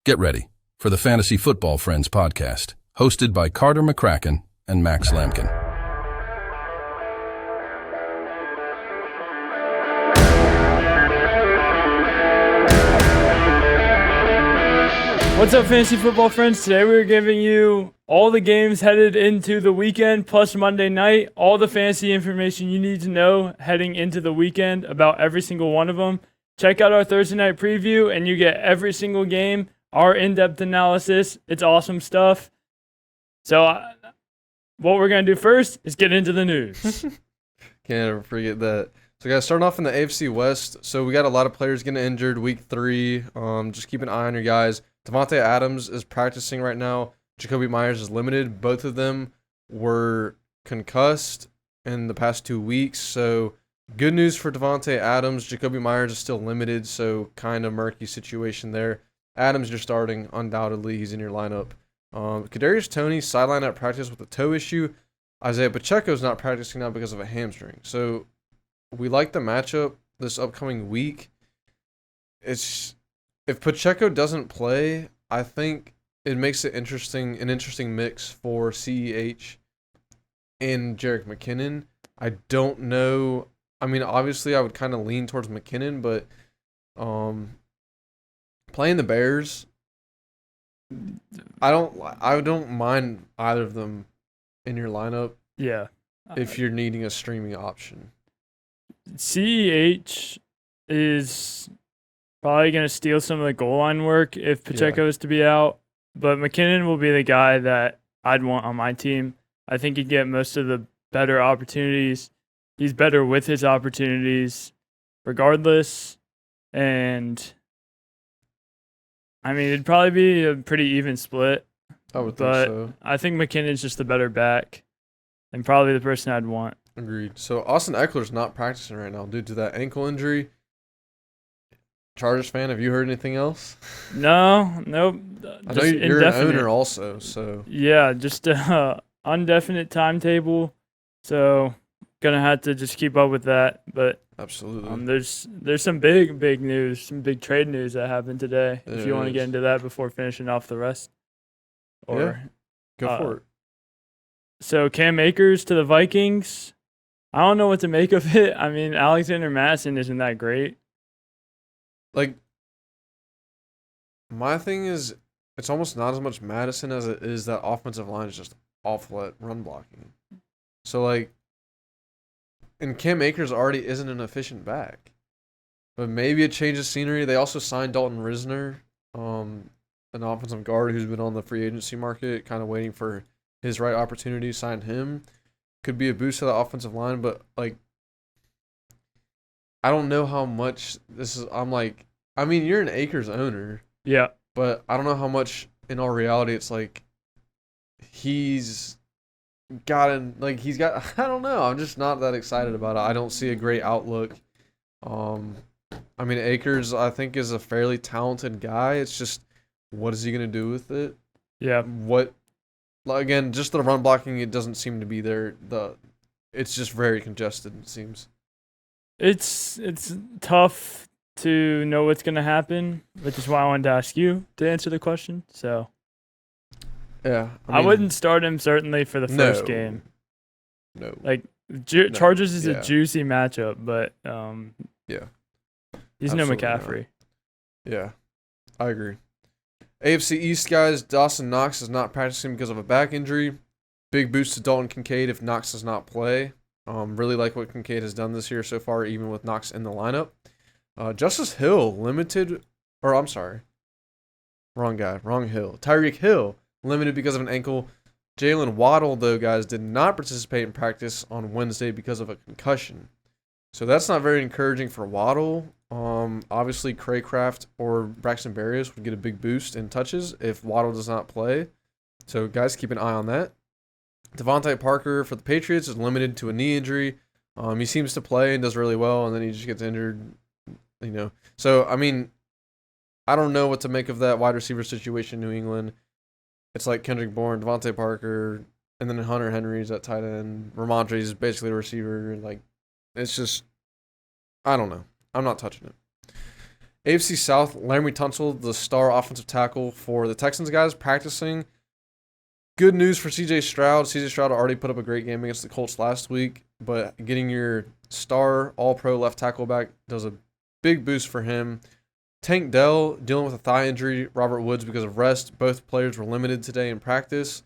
Get ready for the Fantasy Football Friends podcast, hosted by Carter McCracken and Max Lampkin. What's up, Fantasy Football Friends? Today we're giving you all the games headed into the weekend, plus Monday night, all the fantasy information you need to know heading into the weekend about every single one of them. Check out our Thursday night preview, and you get every single game, our in-depth analysis. It's awesome stuff. So what we're going to do first is get into the news. Can't ever forget that. So, guys, starting off in the AFC West. So, we got a lot of players getting injured week 3. Just keep an eye on your guys. Davante Adams is practicing right now. Jacoby Myers is limited. Both of them were concussed in the past 2 weeks. So, good news for Davante Adams. Jacoby Myers is still limited, so kind of murky situation there. Adams, you're starting. Undoubtedly, he's in your lineup. Kadarius Toney sidelined at practice with a toe issue. Isaiah Pacheco's not practicing now because of a hamstring. So, we like the matchup this upcoming week. If Pacheco doesn't play, I think it makes it an interesting mix for CEH and Jerick McKinnon. I don't know. I mean, obviously, I would kind of lean towards McKinnon, but playing the Bears, I don't mind either of them in your lineup. Yeah. If you're needing a streaming option. CEH is probably going to steal some of the goal line work if Pacheco is to be out, but McKinnon will be the guy that I'd want on my team. I think he'd get most of the better opportunities. He's better with his opportunities regardless, and I mean, it'd probably be a pretty even split. I would think so. I think McKinnon's just the better back and probably the person I'd want. Agreed. So Austin Eckler's not practicing right now due to that ankle injury. Chargers fan, have you heard anything else? Nope. I know you're an owner also, so. Yeah, just undefinite timetable. So gonna have to just keep up with that. But absolutely, there's some big news, some big trade news that happened today. If you want to get into that before finishing off the rest, go for it. So Cam Akers to the Vikings. I don't know what to make of it. I mean, Alexander Madison isn't that great. Like, my thing is, it's almost not as much Madison as it is that offensive line is just awful at run blocking. So, like, and Cam Akers already isn't an efficient back. But maybe it changes scenery. They also signed Dalton Risner, an offensive guard who's been on the free agency market, kind of waiting for his right opportunity. Signed him. Could be a boost to the offensive line, but, like, I don't know how much this is. I mean, you're an Akers owner. Yeah. But I don't know how much, in all reality, it's like he's got, I don't know. I'm just not that excited about it. I don't see a great outlook. I mean, Akers, I think, is a fairly talented guy. It's just, what is he going to do with it? Yeah. Again, just the run blocking, it doesn't seem to be there. It's just very congested, it seems. It's tough to know what's going to happen, which is why I wanted to ask you to answer the question. So, yeah, I wouldn't start him certainly for the first game. No, Chargers is a juicy matchup, but he's no McCaffrey. Not. Yeah, I agree. AFC East guys, Dawson Knox is not practicing because of a back injury. Big boost to Dalton Kincaid if Knox does not play. Really like what Kincaid has done this year so far, even with Knox in the lineup. Justice Hill limited, wrong Hill. Tyreek Hill limited because of an ankle. Jalen Waddle, though, guys, did not participate in practice on Wednesday because of a concussion. So that's not very encouraging for Waddle. Obviously, Craycraft or Braxton Berrios would get a big boost in touches if Waddle does not play. So, guys, keep an eye on that. Devontae Parker for the Patriots is limited to a knee injury. He seems to play and does really well, and then he just gets injured. So, I mean, I don't know what to make of that wide receiver situation in New England. It's like Kendrick Bourne, Devontae Parker, and then Hunter Henry's at tight end. Ramondre is basically a receiver. Like, it's just, I don't know. I'm not touching it. AFC South, Laramie Tunsil, the star offensive tackle for the Texans guys, practicing. Good news for C.J. Stroud. C.J. Stroud already put up a great game against the Colts last week, but getting your star all-pro left tackle back does a big boost for him. Tank Dell dealing with a thigh injury, Robert Woods because of rest. Both players were limited today in practice.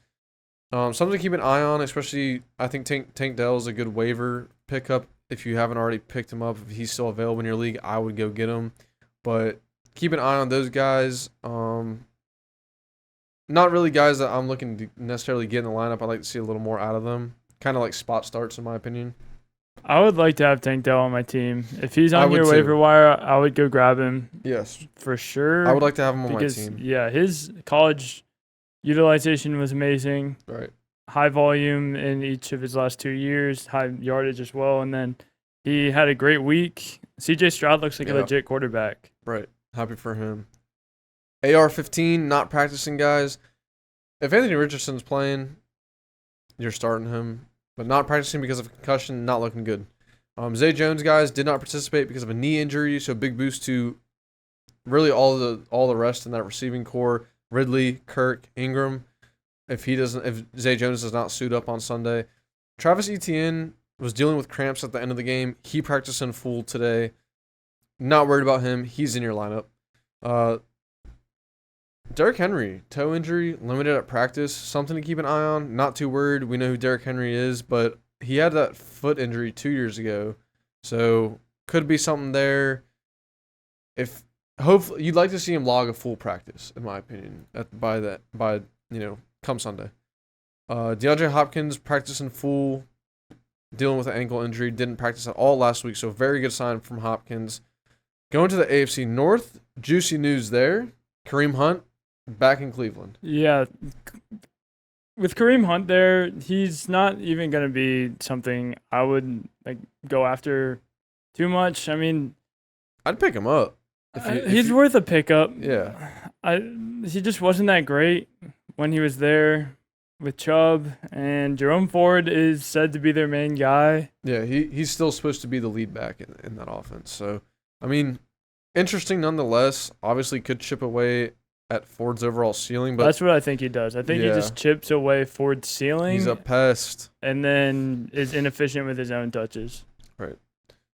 Something to keep an eye on, especially I think Tank Dell is a good waiver pickup. If you haven't already picked him up, if he's still available in your league, I would go get him. But keep an eye on those guys. Not really guys that I'm looking to necessarily get in the lineup. I'd like to see a little more out of them. Kind of like spot starts, in my opinion. I would like to have Tank Dell on my team. If he's I on would your too. waiver wire, I would go grab him. Yes. For sure. I would like to have him on because, my team. Yeah, his college utilization was amazing. Right. High volume in each of his last 2 years, high yardage as well. And then he had a great week. C.J. Stroud looks like a legit quarterback. Right. Happy for him. AR-15, not practicing, guys. If Anthony Richardson's playing, you're starting him. But not practicing because of a concussion, not looking good. Zay Jones, guys, did not participate because of a knee injury, so big boost to really all the rest in that receiving core. Ridley, Kirk, Ingram. If Zay Jones does not suit up on Sunday. Travis Etienne was dealing with cramps at the end of the game. He practiced in full today. Not worried about him. He's in your lineup. Derrick Henry, toe injury, limited at practice. Something to keep an eye on. Not too worried. We know who Derrick Henry is, but he had that foot injury 2 years ago. So could be something there. Hopefully you'd like to see him log a full practice, in my opinion, come Sunday. DeAndre Hopkins practicing full, dealing with an ankle injury, didn't practice at all last week, so very good sign from Hopkins. Going to the AFC North, juicy news there. Kareem Hunt back in Cleveland. Yeah. With Kareem Hunt there, he's not even going to be something I would go after too much. I mean, I'd pick him up. He's worth a pickup. Yeah. He just wasn't that great when he was there with Chubb, and Jerome Ford is said to be their main guy. Yeah, he's still supposed to be the lead back in that offense. So, I mean, interesting nonetheless. Obviously could chip away at Ford's overall ceiling, but that's what I think he does. I think he just chips away Ford's ceiling. He's a pest. And then is inefficient with his own touches. Right.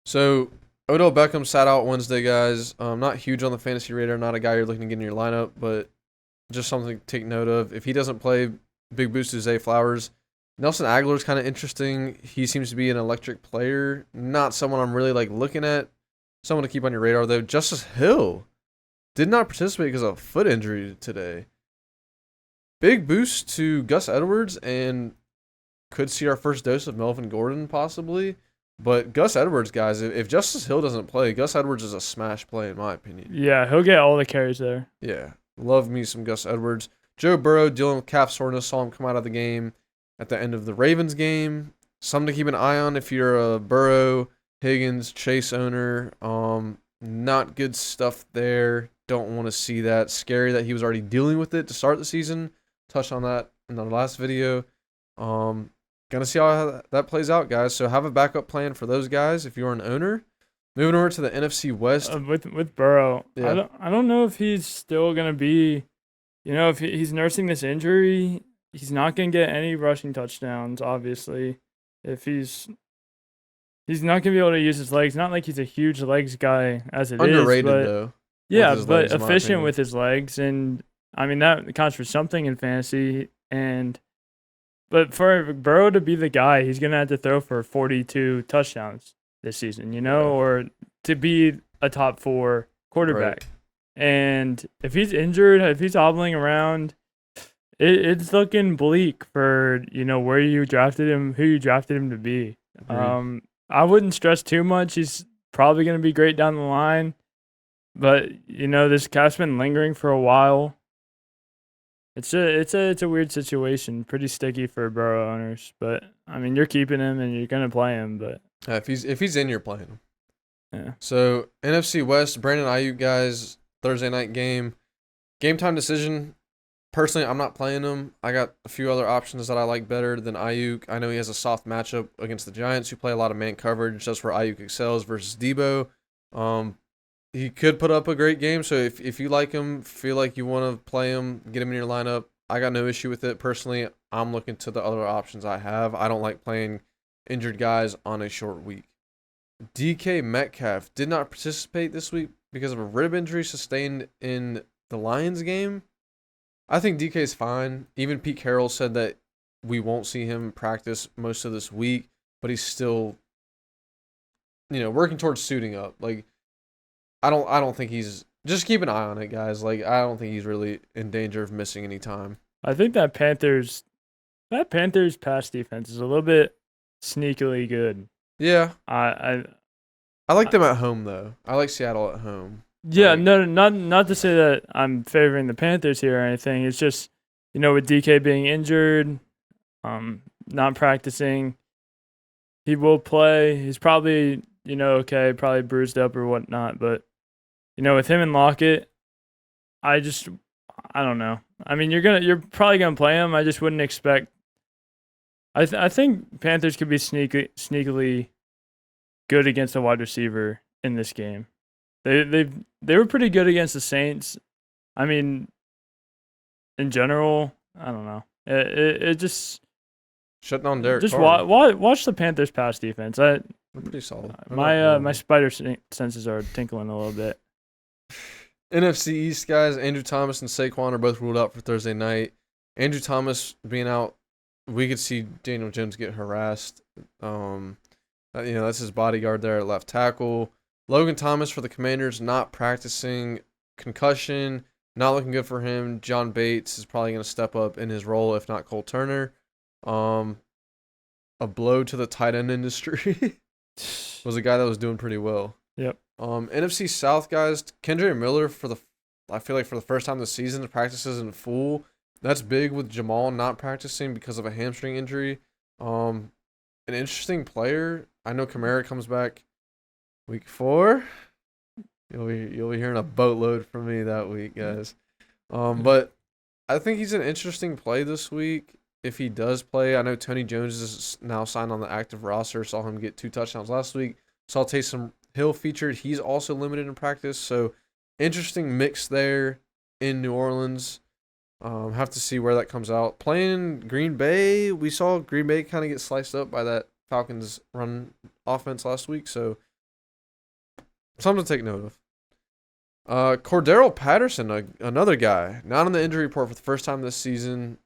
So Odell Beckham sat out Wednesday, guys. Not huge on the fantasy radar, not a guy you're looking to get in your lineup, but just something to take note of. If he doesn't play, big boost to Zay Flowers. Nelson Aguilar's kind of interesting. He seems to be an electric player. Not someone I'm really looking at. Someone to keep on your radar, though. Justice Hill did not participate because of a foot injury today. Big boost to Gus Edwards, and could see our first dose of Melvin Gordon possibly. But Gus Edwards, guys, if Justice Hill doesn't play, Gus Edwards is a smash play in my opinion. Yeah, he'll get all the carries there. Yeah, love me some Gus Edwards. Joe Burrow dealing with calf soreness, saw him come out of the game at the end of the Ravens game. Something to keep an eye on if you're a Burrow, Higgins, Chase owner. Not good stuff there. Don't want to see that. Scary that he was already dealing with it to start the season. Touched on that in the last video. Gonna see how that plays out, guys. So have a backup plan for those guys if you're an owner. Moving over to the NFC West. With Burrow, yeah. I don't know if he's still gonna be, if he's nursing this injury, he's not gonna get any rushing touchdowns. Obviously, if he's not gonna be able to use his legs. Not like he's a huge legs guy as it Underrated, is, but though. yeah, but efficient with his legs, and I mean that counts for something in fantasy. But for Burrow to be the guy, he's going to have to throw for 42 touchdowns this season, or to be a top 4 quarterback. Right. And if he's injured, if he's hobbling around, it's looking bleak for, where you drafted him, who you drafted him to be. I wouldn't stress too much. He's probably going to be great down the line. But, this cap's been lingering for a while. It's a weird situation, pretty sticky for Burrow owners. But I mean, you're keeping him and you're gonna play him. But if he's in, you're playing him. Yeah. So NFC West, Brandon Ayuk, guys, Thursday night game time decision. Personally, I'm not playing him. I got a few other options that I like better than Ayuk. I know he has a soft matchup against the Giants, who play a lot of man coverage. That's where Ayuk excels versus Debo. he could put up a great game. So if you like him, feel like you want to play him, get him in your lineup, I got no issue with it. Personally, I'm looking to the other options I have. I don't like playing injured guys on a short week. DK Metcalf did not participate this week because of a rib injury sustained in the Lions game. I think DK is fine. Even Pete Carroll said that we won't see him practice most of this week, but he's still, working towards suiting up. Like, I don't think he's. Just keep an eye on it, guys. Like, I don't think he's really in danger of missing any time. I think that Panthers pass defense is a little bit sneakily good. Yeah, I like them at home though. I like Seattle at home. Yeah, no, not to say that I'm favoring the Panthers here or anything. It's just, with DK being injured, not practicing, he will play. He's probably, okay, probably bruised up or whatnot. But, with him and Lockett, I don't know. I mean, you're probably gonna play him. I just wouldn't expect. I think Panthers could be sneakily good against a wide receiver in this game. They were pretty good against the Saints. I mean, in general, I don't know. It just shut down Derek. Just Carr. watch the Panthers pass defense. They're pretty solid. My spider senses are tinkling a little bit. NFC East guys, Andrew Thomas and Saquon are both ruled out for Thursday night. Andrew Thomas being out, we could see Daniel Jones get harassed. That's his bodyguard there at left tackle. Logan Thomas for the Commanders not practicing, concussion, not looking good for him. John Bates is probably going to step up in his role, if not Cole Turner. A blow to the tight end industry. Was a guy that was doing pretty well. Yep. NFC South guys, Kendre Miller I feel like for the first time this season, practices in full. That's big with Jamal not practicing because of a hamstring injury. An interesting player. I know Kamara comes back week 4. You'll be hearing a boatload from me that week, guys. But I think he's an interesting play this week if he does play. I know Tony Jones is now signed on the active roster. Saw him get 2 touchdowns last week. Saw Taysom Hill featured. He's also limited in practice. So interesting mix there in New Orleans. Have to see where that comes out. Playing Green Bay, we saw Green Bay kind of get sliced up by that Falcons run offense last week. So something to take note of. Cordero Patterson, another guy, not on the injury report for the first time this season.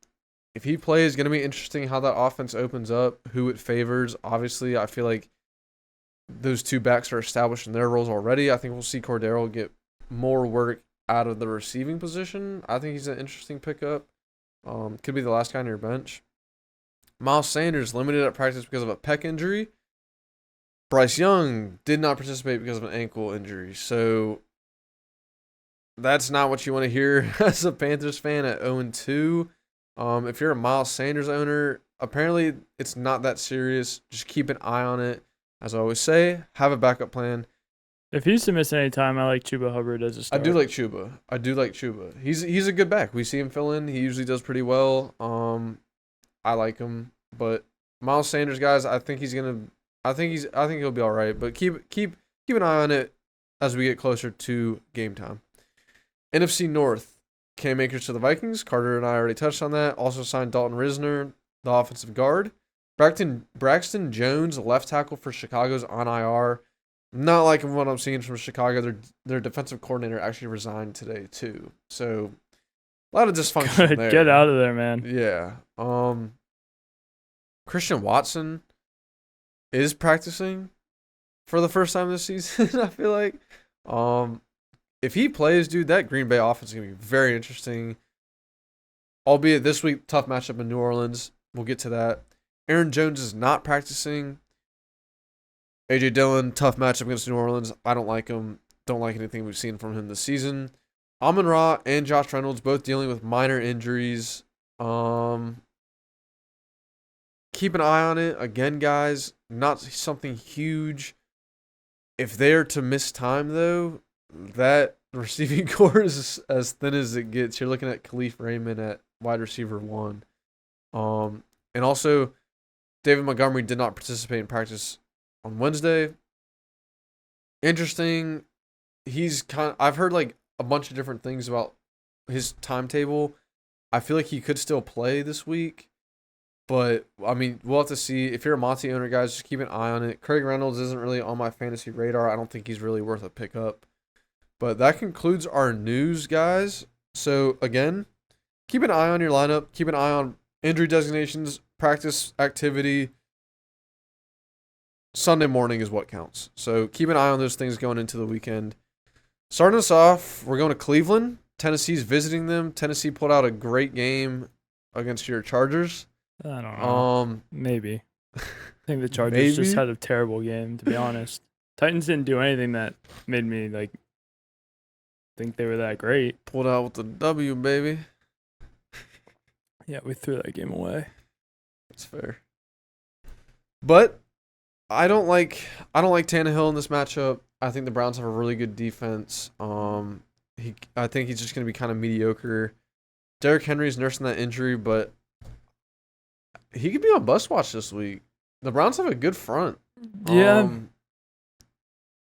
If he plays, going to be interesting how that offense opens up, who it favors. Obviously, I feel like those 2 backs are established in their roles already. I think we'll see Cordero get more work out of the receiving position. I think he's an interesting pickup. Could be the last guy on your bench. Miles Sanders limited at practice because of a pec injury. Bryce Young did not participate because of an ankle injury. So that's not what you want to hear as a Panthers fan at 0-2. If you're a Miles Sanders owner, apparently it's not that serious. Just keep an eye on it. As I always say, have a backup plan. If he's to miss any time, I like Chuba Hubbard as a start. I do like Chuba. He's a good back. We see him fill in. He usually does pretty well. I like him, but Miles Sanders, guys, I think he'll be all right. But keep an eye on it as we get closer to game time. NFC North, Cam Akers to the Vikings. Carter and I already touched on that. Also signed Dalton Risner, the offensive guard. Braxton Jones, left tackle for Chicago's on IR. Not liking what I'm seeing from Chicago. Their defensive coordinator actually resigned today too. So a lot of dysfunction there. Get out of there, man. Yeah. Christian Watson is practicing for the first time this season, I feel like. If he plays, dude, that Green Bay offense is going to be very interesting. Albeit this week, tough matchup in New Orleans. We'll get to that. Aaron Jones is not practicing. A.J. Dillon, tough matchup against New Orleans. I don't like him. Don't like anything we've seen from him this season. Amon-Ra and Josh Reynolds both dealing with minor injuries. Keep an eye on it. Again, guys, not something huge. If they're to miss time, though, that receiving core is as thin as it gets. You're looking at Khalif Raymond at wide receiver 1. And also, David Montgomery did not participate in practice on Wednesday. Interesting. I've heard like a bunch of different things about his timetable. I feel like he could still play this week. But, I mean, we'll have to see. If you're a Monty owner, guys, just keep an eye on it. Craig Reynolds isn't really on my fantasy radar. I don't think he's really worth a pickup. But that concludes our news, guys. So, again, keep an eye on your lineup. Keep an eye on injury designations, practice activity. Sunday morning is what counts. So, keep an eye on those things going into the weekend. Starting us off, we're going to Cleveland. Tennessee's visiting them. Tennessee pulled out a great game against your Chargers. I don't know. Maybe. I think the Chargers just had a terrible game, to be honest. Titans didn't do anything that made me think they were that great. Pulled out with the W, baby. Yeah, we threw that game away. That's fair. But I don't like Tannehill in this matchup. I think the Browns have a really good defense. I think he's just going to be kind of mediocre. Derrick Henry's nursing that injury, but he could be on bus watch this week. The Browns have a good front. Yeah.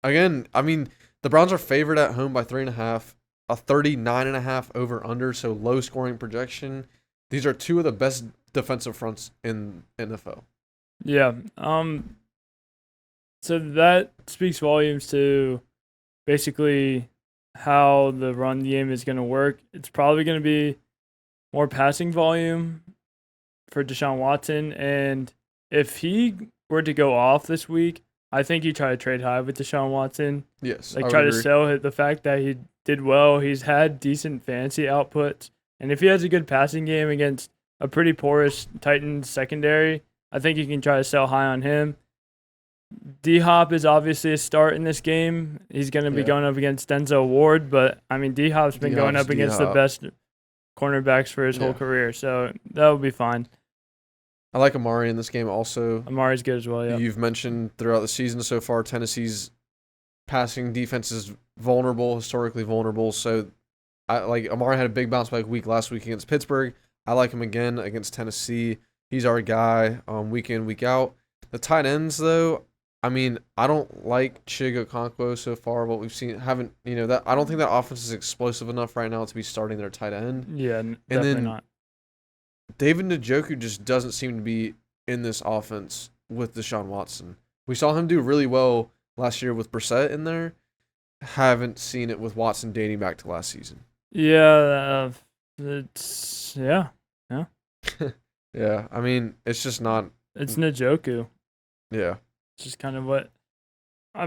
Again, I mean, the Browns are favored at home by 3.5, a 39.5 over under, so low scoring projection. These are two of the best defensive fronts in NFL. Yeah. So that speaks volumes to basically how the run game is going to work. It's probably going to be more passing volume for Deshaun Watson, and if he were to go off this week, I think you try to trade high with Deshaun Watson. Yes, try to sell the fact that he did well. He's had decent fantasy outputs, and if he has a good passing game against a pretty porous Titans secondary, I think you can try to sell high on him. D-Hop is obviously a start in this game. He's going to be going up against Denzel Ward, but I mean D-Hop's been going up against the best cornerbacks for his whole career, so that would be fine. I like Amari in this game also. Amari's good as well, yeah. You've mentioned throughout the season so far, Tennessee's passing defense is vulnerable, historically vulnerable. So, Amari had a big bounce back week last week against Pittsburgh. I like him again against Tennessee. He's our guy week in, week out. The tight ends, though, I mean, I don't like Chig Okonkwo so far. What we've seen, I don't think that offense is explosive enough right now to be starting their tight end. Yeah, definitely not. David Njoku just doesn't seem to be in this offense with Deshaun Watson. We saw him do really well last year with Brissett in there. Haven't seen it with Watson dating back to last season. Yeah, yeah. Yeah, I mean, it's just not. It's Njoku. Yeah. It's just kind of what.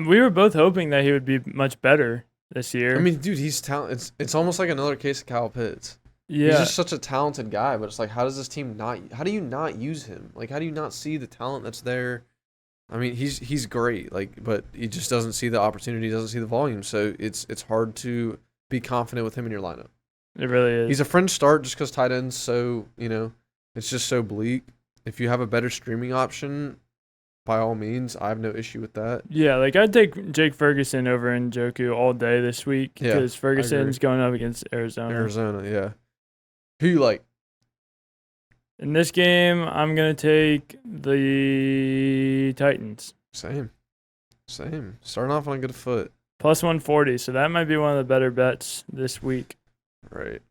We were both hoping that he would be much better this year. I mean, dude, he's talented. It's almost like another case of Kyle Pitts. Yeah. He's just such a talented guy, but it's like, how does this team how do you not use him? Like, how do you not see the talent that's there? I mean, he's great, but he just doesn't see the opportunity, doesn't see the volume. So it's hard to be confident with him in your lineup. It really is. He's a fringe start just because tight ends, so, it's just so bleak. If you have a better streaming option, by all means, I have no issue with that. Yeah, I'd take Jake Ferguson over Njoku all day this week because Ferguson's going up against Arizona. Yeah. Who you like? In this game, I'm going to take the Titans. Same. Starting off on a good foot. Plus 140, so that might be one of the better bets this week. Right.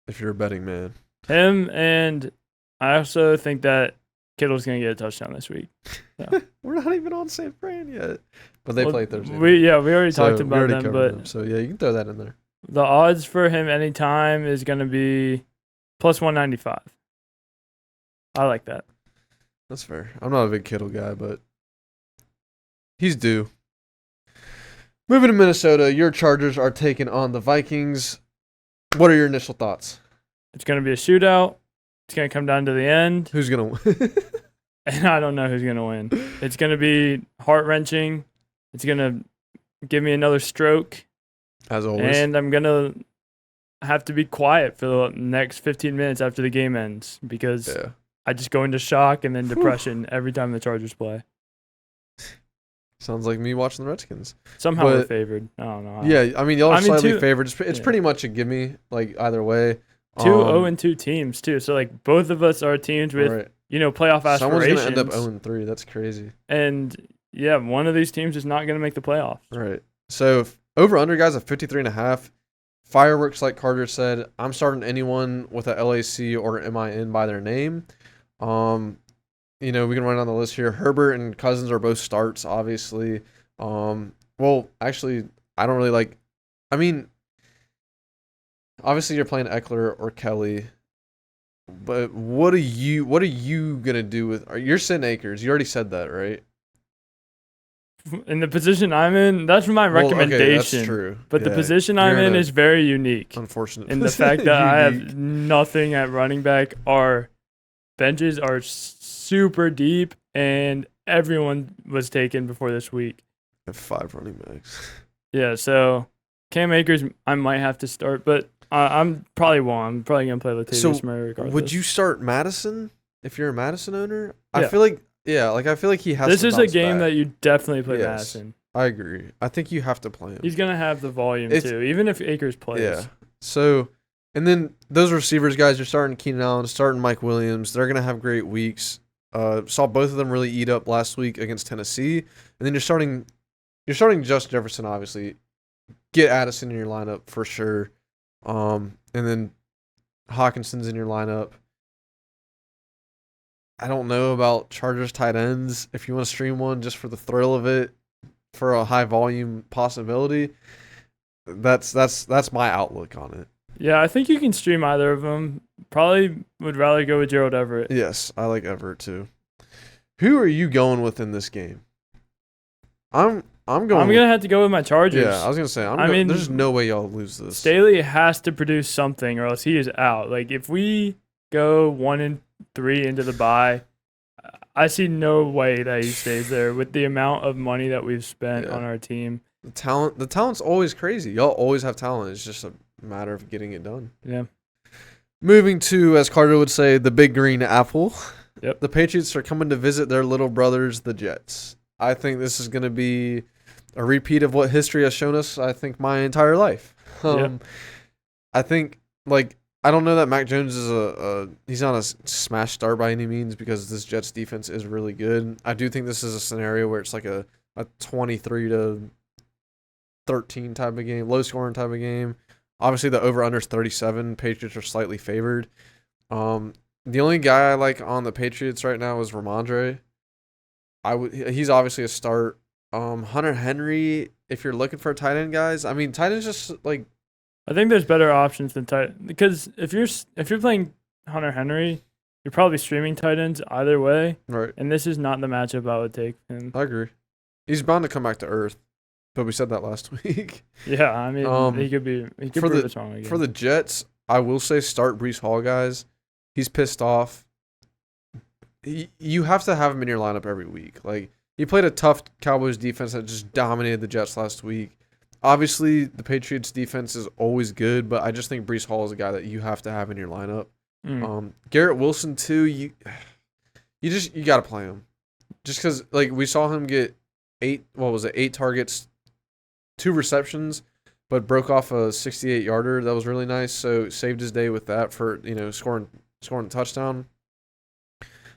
If you're a betting man. Him, and I also think that Kittle's going to get a touchdown this week. So. We're not even on St. Fran yet. But they play Thursday. We already talked about them. But so, yeah, you can throw that in there. The odds for him anytime is going to be plus 195. I like that. That's fair. I'm not a big Kittle guy, but he's due. Moving to Minnesota, your Chargers are taking on the Vikings. What are your initial thoughts? It's going to be a shootout. It's going to come down to the end. Who's going to win? And I don't know who's going to win. It's going to be heart-wrenching. It's going to give me another stroke. As always. And I'm going to have to be quiet for the next 15 minutes after the game ends because I just go into shock and then depression every time the Chargers play. Sounds like me watching the Redskins. Somehow we're favored. I don't know. Yeah, I mean, y'all are slightly favored. It's pretty much a gimme, either way. 2-0-2 teams, too. So, both of us are teams with, playoff aspirations. Someone's going to end up 0-3. That's crazy. And, one of these teams is not going to make the playoffs. Right. So, Over under guys at 53.5. Fireworks, like Carter said. I'm starting anyone with a LAC or MIN by their name. We can run down the list here. Herbert and Cousins are both starts, obviously. Well, actually, I don't really like. I mean, obviously you're playing Eckler or Kelly, but what are you gonna do with? You're sitting Akers. You already said that, right? In the position I'm in, that's my recommendation. Okay, that's true. But the position I'm in is very unique. Unfortunate. In the fact that I have nothing at running back, our benches are super deep, and everyone was taken before this week. I have 5 running backs. Yeah, so Cam Akers, I might have to start, but I'm probably won't. I'm probably gonna play Latavius Murray regardless. Would you start Madison if you're a Madison owner? Yeah. I feel like he has. This to is a bounce game back. that you definitely play Yes. Madison. I agree. I think you have to play him. He's gonna have the volume too, even if Akers plays. Yeah. So, and then those receivers guys, you're starting Keenan Allen, starting Mike Williams. They're gonna have great weeks. Saw both of them really eat up last week against Tennessee, and then you're starting Justin Jefferson. Obviously, get Addison in your lineup for sure. And then Hawkinson's in your lineup. I don't know about Chargers tight ends. If you want to stream one just for the thrill of it, for a high volume possibility, that's my outlook on it. Yeah, I think you can stream either of them. Probably would rather go with Gerald Everett. Yes, I like Everett too. Who are you going with in this game? I'm gonna have to go with my Chargers. Yeah, I was gonna say. There's no way y'all lose this. Staley has to produce something, or else he is out. Like if we go 1-3 into the bye, I see no way that he stays there with the amount of money that we've spent on our team. The talent's always crazy. Y'all always have talent. It's just a matter of getting it done. Yeah. Moving to, as Carter would say, the big green apple. Yep. The Patriots are coming to visit their little brothers, the Jets. I think this is going to be a repeat of what history has shown us, I think, my entire life. I think, I don't know that Mac Jones is he's not a smash start by any means because this Jets defense is really good. I do think this is a scenario where it's like a 23-13 type of game, low scoring type of game. Obviously, the over-under is 37. Patriots are slightly favored. The only guy I like on the Patriots right now is Ramondre. He's obviously a start. Hunter Henry, if you're looking for tight end guys, I mean, tight ends just like. I think there's better options than tight because if you're playing Hunter Henry, you're probably streaming tight ends either way. Right. And this is not the matchup I would take him. I agree. He's bound to come back to earth, but we said that last week. Yeah, I mean, he could prove us wrong again. For the Jets, I will say start Breece Hall, guys. He's pissed off. You have to have him in your lineup every week. Like, he played a tough Cowboys defense that just dominated the Jets last week. Obviously, the Patriots defense is always good, but I just think Breece Hall is a guy that you have to have in your lineup. Garrett Wilson too. You got to play him, just because we saw him get 8 targets, 2 receptions, but broke off a 68-yarder. That was really nice. So saved his day with that for scoring a touchdown.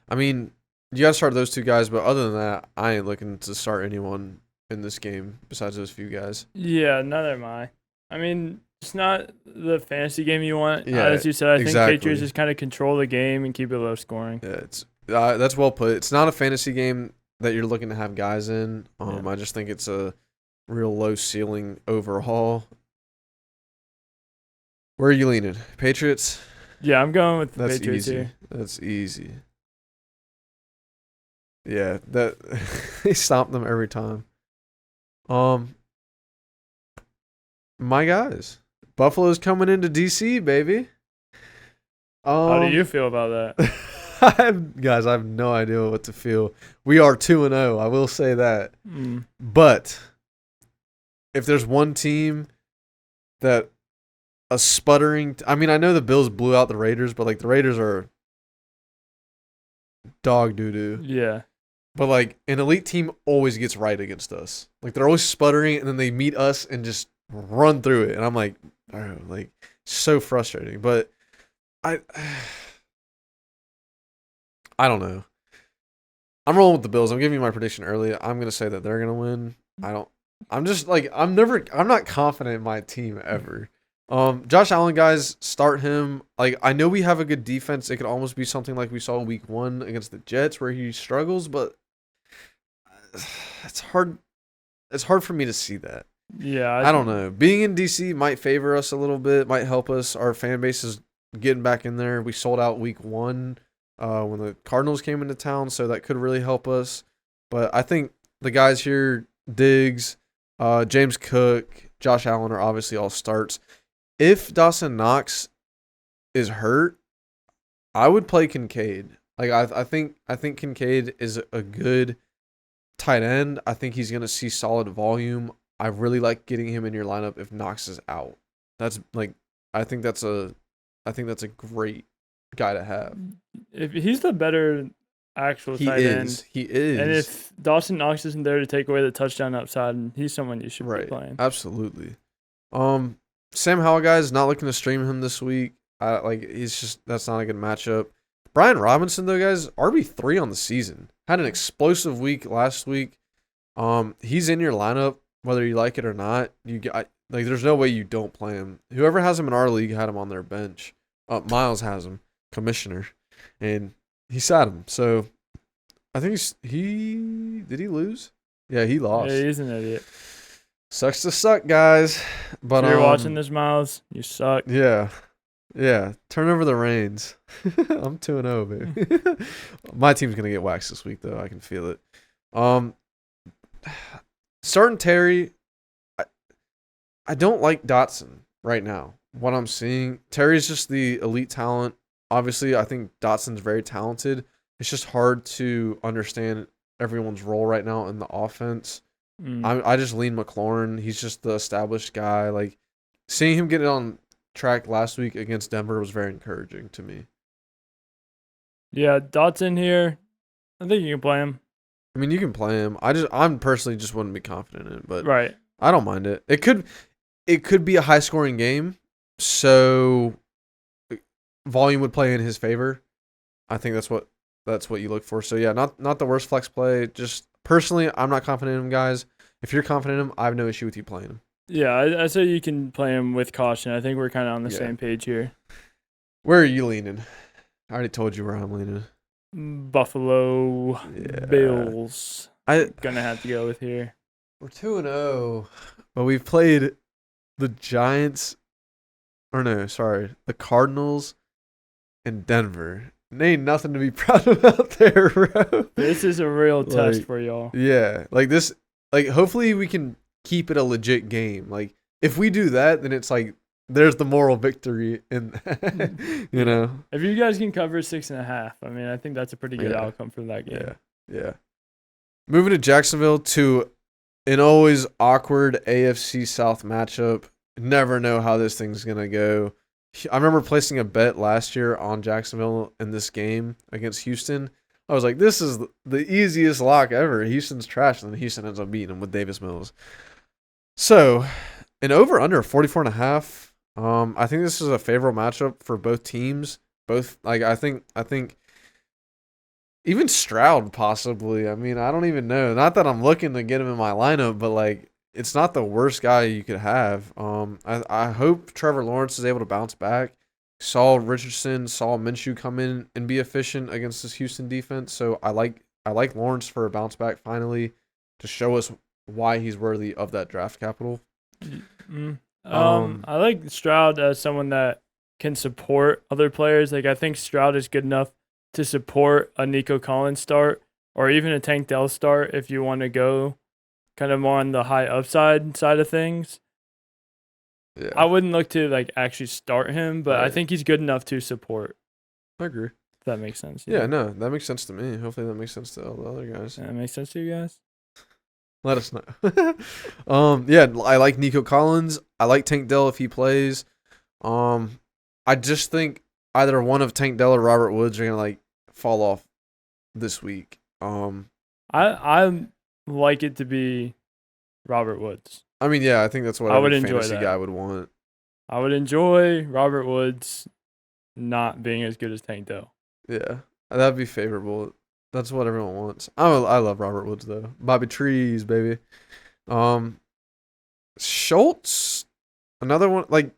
I mean, you got to start those 2 guys, but other than that, I ain't looking to start anyone in this game besides those few guys. Yeah, neither am I. I mean, it's not the fantasy game you want. Yeah, as you said, I exactly. think Patriots just kind of control the game and keep it low scoring. Yeah, it's that's well put. It's not a fantasy game that you're looking to have guys in. I just think it's a real low ceiling overall. Where are you leaning? Patriots? Yeah, I'm going with the That's Patriots easy. here. That's easy. Yeah, that they stomp them every time. My guys, Buffalo's coming into DC, baby. How do you feel about that? I have no idea what to feel. We are 2-0. I will say that. But if there's one team that a sputtering, I mean, I know the Bills blew out the Raiders, but the Raiders are dog doo doo. Yeah. But an elite team always gets right against us. They're always sputtering, and then they meet us and just run through it. And I'm like, oh, so frustrating. But I don't know. I'm rolling with the Bills. I'm giving you my prediction early. I'm gonna say that they're gonna win. I'm just like I'm not confident in my team ever. Josh Allen, guys, start him. Like I know we have a good defense. It could almost be something like we saw in week 1 against the Jets where he struggles, but it's hard. It's hard for me to see that. Yeah, I don't know. Being in DC might favor us a little bit, might help us. Our fan base is getting back in there. We sold out week 1 when the Cardinals came into town, so that could really help us. But I think the guys here, Diggs, James Cook, Josh Allen are obviously all starts. If Dawson Knox is hurt, I would play Kincaid. Like I think Kincaid is a good tight end. I think he's gonna see solid volume. I really like getting him in your lineup if Knox is out. That's like I think that's a great guy to have. If he's the better actual tight end. He is. And if Dawson Knox isn't there to take away the touchdown upside, he's someone you should be playing. Absolutely. Sam Howell, guys, not looking to stream him this week. That's not a good matchup. Brian Robinson, though, guys, RB3 on the season. Had an explosive week last week. He's in your lineup, whether you like it or not. There's no way you don't play him. Whoever has him in our league had him on their bench. Miles has him, commissioner, and he sat him. So I think did he lose? Yeah, he lost. Yeah, he's an idiot. Sucks to suck, guys. But if you're watching this, Miles, you suck. Yeah. Turn over the reins. I'm 2-0, baby. My team's gonna get waxed this week, though. I can feel it. Starting Terry, I don't like Dotson right now. What I'm seeing, Terry's just the elite talent. Obviously, I think Dotson's very talented. It's just hard to understand everyone's role right now in the offense. I just lean McLaurin. He's just the established guy. Like seeing him get it on track last week against Denver was very encouraging to me. Yeah, Dotson here. I think you can play him. I mean, you can play him. I'm personally just wouldn't be confident in it, but right. I don't mind it. It could be a high scoring game, so volume would play in his favor. I think that's what you look for. So yeah, not the worst flex play. Just personally, I'm not confident in him, guys. If you're confident in him, I have no issue with you playing him. Yeah, I say you can play him with caution. I think we're kind of on the same page here. Where are you leaning? I already told you where I'm leaning. Buffalo Bills. Gonna have to go with here. We're 2-0, but we've played the Giants. The Cardinals and Denver. Ain't nothing to be proud of out there, bro. This is a real test for y'all. Yeah, like this. Like hopefully we can keep it a legit game. Like if we do that, then it's like there's the moral victory in that, you know. If you guys can cover 6.5, I mean, I think that's a pretty good outcome for that game. Yeah. Moving to Jacksonville to an always awkward AFC South matchup. Never know how this thing's gonna go. I remember placing a bet last year on Jacksonville in this game against Houston. I was like, this is the easiest lock ever. Houston's trash, and then Houston ends up beating them with Davis Mills. So, an over-under 44.5. I think this is a favorable matchup for both teams. I think even Stroud possibly. I mean, I don't even know. Not that I'm looking to get him in my lineup, but like it's not the worst guy you could have. I hope Trevor Lawrence is able to bounce back. Saw Richardson, saw Minshew come in and be efficient against this Houston defense. So I like Lawrence for a bounce back finally to show us why he's worthy of that draft capital. I like Stroud as someone that can support other players. Like I think Stroud is good enough to support a Nico Collins start or even a Tank Dell start if you want to go kind of more on the high upside side of things. Yeah. I wouldn't look to like actually start him, but I think he's good enough to support. I agree. If that makes sense. Yeah, no, that makes sense to me. Hopefully that makes sense to all the other guys. That makes sense to you guys? Let us know. Yeah, I like Nico Collins. I like Tank Dell if he plays. I just think either one of Tank Dell or Robert Woods are gonna like fall off this week. I like it to be Robert Woods. I mean, yeah, I think that's what I would every enjoy fantasy guy would want. I would enjoy Robert Woods not being as good as Tank Dell. Yeah, that'd be favorable. That's what everyone wants. I love Robert Woods though. Bobby Trees, baby. Schultz, another one. Like,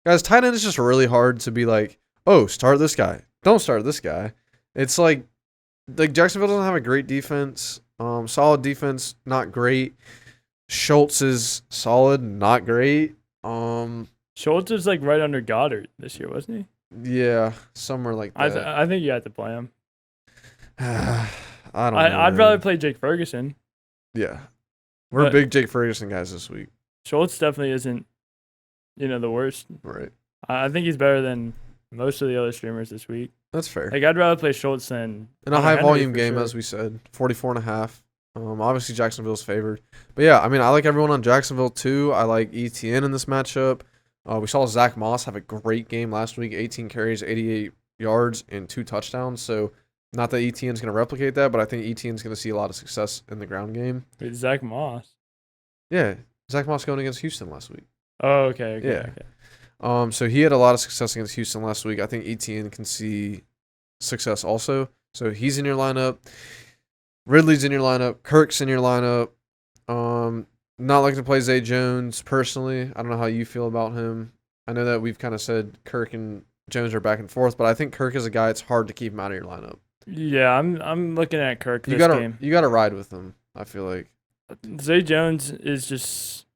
guys, tight end is just really hard to be like, oh, start this guy. Don't start this guy. It's like Jacksonville doesn't have a great defense. Solid defense, not great. Schultz is solid, not great. Schultz is like right under Goddard this year, wasn't he? Yeah, somewhere like that. I think you have to play him. I don't know. I'd rather play Jake Ferguson. Yeah. We're big Jake Ferguson guys this week. Schultz definitely isn't, the worst. Right. I think he's better than most of the other streamers this week. That's fair. Like, I'd rather play Schultz than in a high Henry volume for game, sure. as we said, 44.5. Obviously Jacksonville's favored. But yeah, I mean, I like everyone on Jacksonville too. I like ETN in this matchup. We saw Zach Moss have a great game last week, 18 carries, 88 yards, and 2 touchdowns. So not that ETN's going to replicate that, but I think ETN's going to see a lot of success in the ground game. Wait, Zach Moss. Yeah, Zach Moss going against Houston last week. Oh, okay. Yeah. Okay. So he had a lot of success against Houston last week. I think ETN can see success also. So he's in your lineup. Ridley's in your lineup. Kirk's in your lineup. Not looking to play Zay Jones personally. I don't know how you feel about him. I know that we've kind of said Kirk and Jones are back and forth, but I think Kirk is a guy it's hard to keep him out of your lineup. Yeah, I'm looking at Kirk this game. You gotta ride with him, I feel like. Zay Jones is just,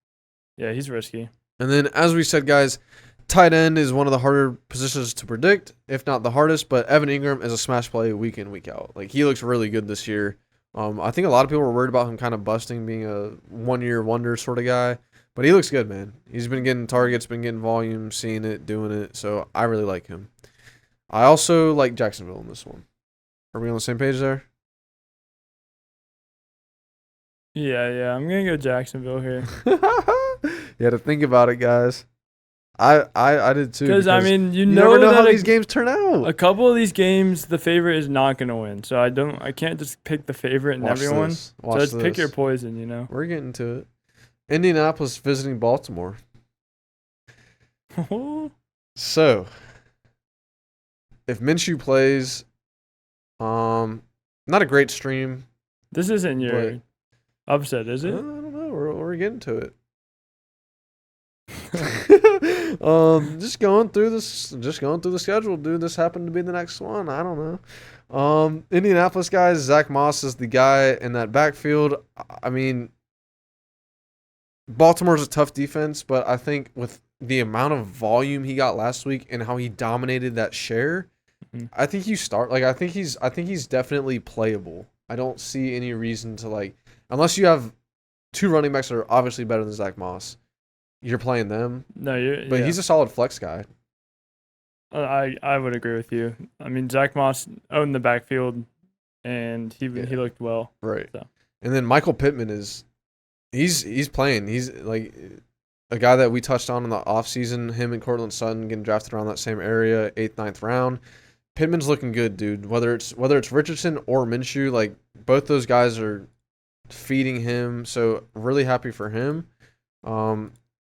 he's risky. And then, as we said, guys, tight end is one of the harder positions to predict, if not the hardest. But Evan Ingram is a smash play week in, week out. Like, he looks really good this year. I think a lot of people were worried about him kind of busting, being a one-year wonder sort of guy. But he looks good, man. He's been getting targets, been getting volume, seeing it, doing it. So I really like him. I also like Jacksonville in this one. Are we on the same page there? Yeah. I'm gonna go Jacksonville here. You had to think about it, guys. I did too. Because I mean, you never know how these games turn out. A couple of these games, the favorite is not gonna win. So I can't just pick the favorite in everyone. So just pick your poison. We're getting to it. Indianapolis visiting Baltimore. So, if Minshew plays, not a great stream. This isn't your upset, is it? I don't know. We're getting to it. Just going through the schedule, dude. This happened to be the next one. I don't know. Indianapolis guys, Zach Moss is the guy in that backfield. I mean, Baltimore's a tough defense, but I think with the amount of volume he got last week and how he dominated that share, I think you start. Like, I think he's definitely playable. I don't see any reason to unless you have 2 running backs that are obviously better than Zach Moss. You're playing them. But he's a solid flex guy. I would agree with you. I mean, Zach Moss owned the backfield, and he looked well. Right. So. And then Michael Pittman he's playing. He's like a guy that we touched on in the offseason. Him and Cortland Sutton getting drafted around that same area, 8th, 9th round. Pittman's looking good, dude. Whether it's Richardson or Minshew, both those guys are feeding him. So really happy for him.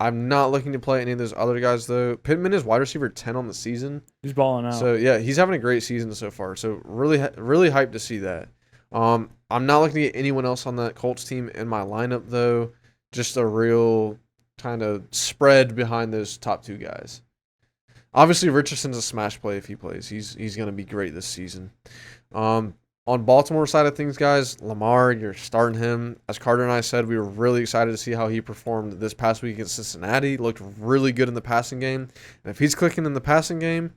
I'm not looking to play any of those other guys, though. Pittman is wide receiver 10 on the season. He's balling out. So, yeah, he's having a great season so far. So, really hyped to see that. I'm not looking to get anyone else on that Colts team in my lineup, though. Just a real kind of spread behind those top 2 guys. Obviously, Richardson's a smash play if he plays. He's going to be great this season. On Baltimore side of things, guys, Lamar, you're starting him. As Carter and I said, we were really excited to see how he performed this past week against Cincinnati. Looked really good in the passing game. And if he's clicking in the passing game,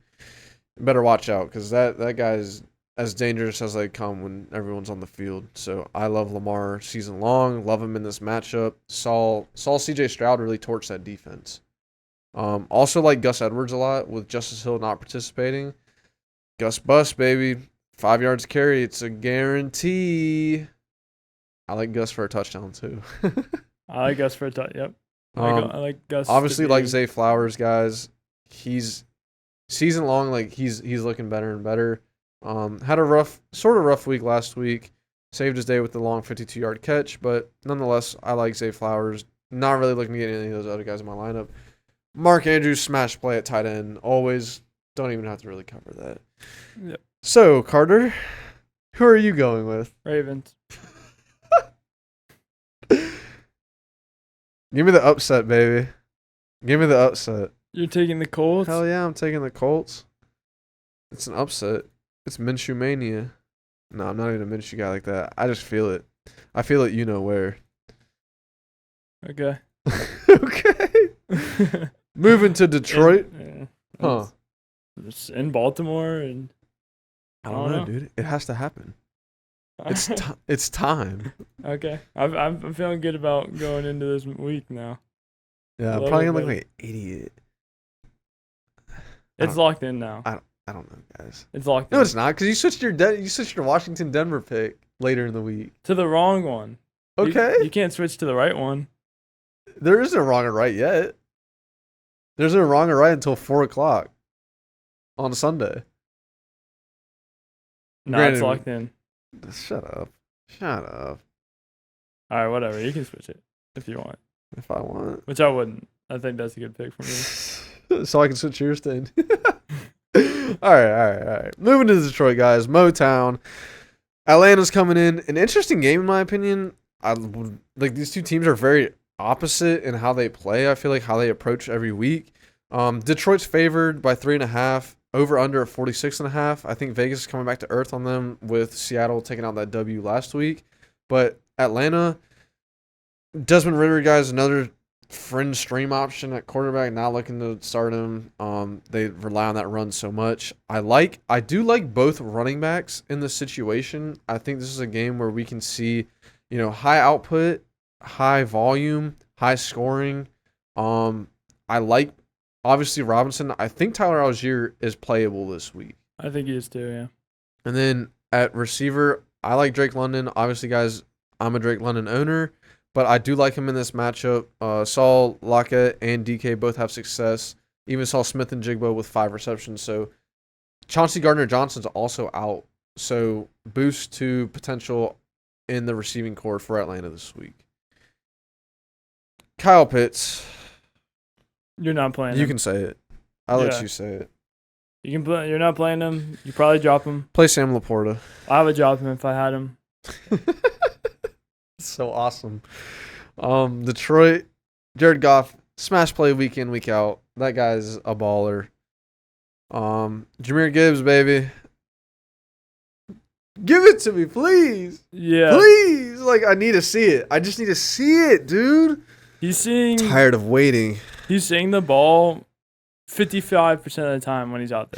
you better watch out because that guy is as dangerous as they come when everyone's on the field. So I love Lamar season long. Love him in this matchup. Saw C.J. Stroud really torch that defense. Also like Gus Edwards a lot with Justice Hill not participating. Gus bust, baby. 5 yards carry, it's a guarantee. I like Gus for a touchdown too. I like Gus for a touchdown. Yep. I like Gus. Obviously, like Zay Flowers, guys. He's season long. He's looking better and better. Had a rough week last week. Saved his day with the long 52-yard catch, but nonetheless, I like Zay Flowers. Not really looking to get any of those other guys in my lineup. Mark Andrews smash play at tight end. Always. Don't even have to really cover that. Yep. So, Carter, who are you going with? Ravens. Give me the upset, baby. Give me the upset. You're taking the Colts? Hell yeah, I'm taking the Colts. It's an upset. It's Minshew mania. No, I'm not even a Minshew guy like that. I just feel it. I feel it, you know where. Okay. Okay. Moving to Detroit. Huh. It's in Baltimore, and I don't know, dude. It has to happen. It's time. Okay. I'm feeling good about going into this week now. Yeah, I'm probably gonna look like an idiot. It's locked in now. I don't know, guys. It's locked in. No, it's not, because you switched your Washington Denver pick later in the week. To the wrong one. Okay. You can't switch to the right one. There isn't a wrong or right yet. There's no wrong or right until 4:00 on Sunday. No, Granted, it's locked in. Shut up. Shut up. All right, whatever. You can switch it if you want. If I want. Which I wouldn't. I think that's a good pick for me. So I can switch yours then. All right. Moving to Detroit, guys. Motown. Atlanta's coming in. An interesting game, in my opinion. These two teams are very opposite in how they play. I feel like how they approach every week. Detroit's favored by 3.5. Over under at 46.5. I think Vegas is coming back to earth on them with Seattle taking out that W last week. But Atlanta, Desmond Ridder, guys, another fringe stream option at quarterback. Not looking to start him. They rely on that run so much. I do like both running backs in this situation. I think this is a game where we can see, high output, high volume, high scoring. I like, obviously, Robinson. I think Tyler Algier is playable this week. I think he is too, yeah. And then at receiver, I like Drake London. Obviously, guys, I'm a Drake London owner, but I do like him in this matchup. Saul Lockett and DK both have success. Even saw Smith and Jigbo with 5 receptions. So Chauncey Gardner-Johnson's also out. So boost to potential in the receiving core for Atlanta this week. Kyle Pitts. You're not playing You him. can say it. I'll let you say it. You can play. You're not playing him. You probably drop him. Play Sam Laporta. I would drop him if I had him. So awesome. Detroit, Jared Goff, smash play week in, week out. That guy's a baller. Jahmyr Gibbs, baby. Give it to me, please. Yeah. Please. I need to see it. I just need to see it, dude. Tired of waiting. He's seeing the ball 55% of the time when he's out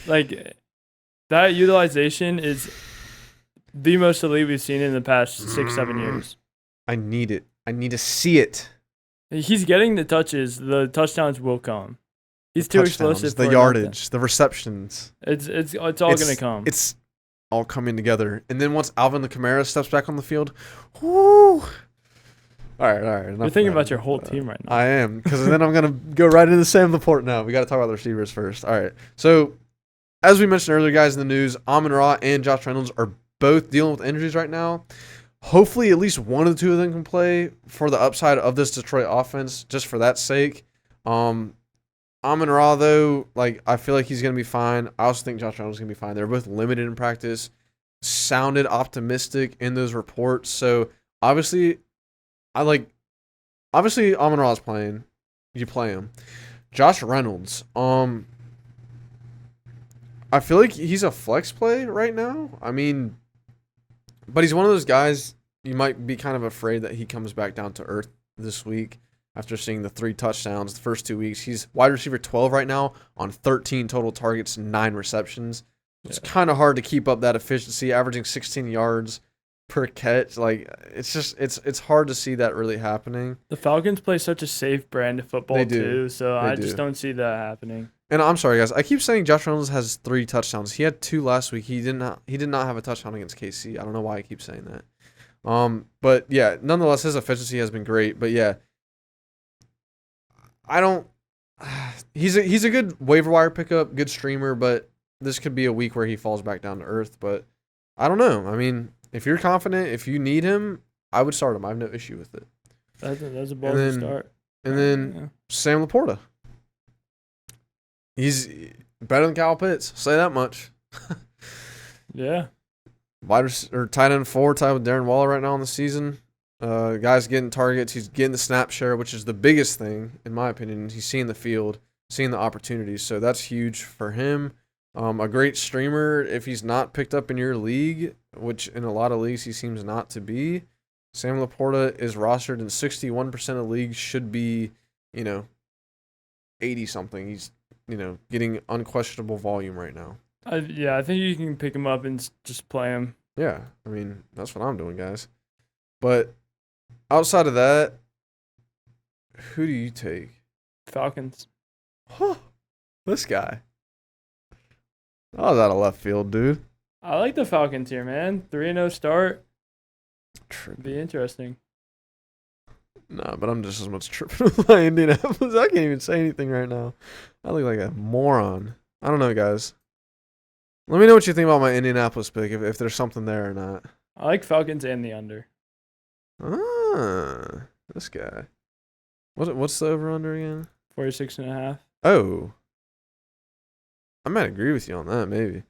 there. That utilization is the most elite we've seen in the past 6-7 years. I need it. I need to see it. He's getting the touches. The touchdowns will come. He's too explosive. The yardage, the receptions. It's all going to come. It's all coming together. And then once Alvin Kamara steps back on the field, whoo. All right. You're thinking about your whole team right now. I am, because then I'm going to go right into Sam Laporta now. We got to talk about the receivers first. All right. So, as we mentioned earlier, guys, in the news, Amon-Ra and Josh Reynolds are both dealing with injuries right now. Hopefully, at least one of the two of them can play for the upside of this Detroit offense, just for that sake. Amon-Ra, though, I feel like he's going to be fine. I also think Josh Reynolds is going to be fine. They're both limited in practice, sounded optimistic in those reports. So, obviously, Amon-Ra is playing. You play him. Josh Reynolds, I feel like he's a flex play right now. I mean, but he's one of those guys you might be kind of afraid that he comes back down to earth this week after seeing the 3 touchdowns the first 2 weeks. He's wide receiver 12 right now on 13 total targets, 9 receptions. It's kind of hard to keep up that efficiency, averaging 16 yards per catch. It's hard to see that really happening. The Falcons play such a safe brand of football too, so I just don't see that happening. And I'm sorry, guys. I keep saying Josh Reynolds has 3 touchdowns. He had 2 last week. He did not have a touchdown against KC. I don't know why I keep saying that. But yeah, nonetheless, his efficiency has been great. But yeah, he's a good waiver wire pickup, good streamer. But this could be a week where he falls back down to earth. But I don't know. I mean, if you're confident, if you need him, I would start him. I have no issue with it. That's a ballsy start. And then Sam Laporta. He's better than Kyle Pitts. Say that much. Yeah. Tight end 4, tied with Darren Waller right now in the season. Guys getting targets. He's getting the snap share, which is the biggest thing, in my opinion. He's seeing the field, seeing the opportunities. So that's huge for him. A great streamer, if he's not picked up in your league, which in a lot of leagues he seems not to be. Sam Laporta is rostered in 61% of leagues, should be, 80-something. He's, getting unquestionable volume right now. I think you can pick him up and just play him. Yeah, I mean, that's what I'm doing, guys. But outside of that, who do you take? Falcons. Huh, this guy. I was out of left field, dude. I like the Falcons here, man. 3-0 start. Be interesting. Nah, but I'm just as much tripping with my Indianapolis. I can't even say anything right now. I look like a moron. I don't know, guys. Let me know what you think about my Indianapolis pick, if there's something there or not. I like Falcons and the under. Ah, this guy. What's the over-under again? 46.5. Oh. I might agree with you on that, maybe.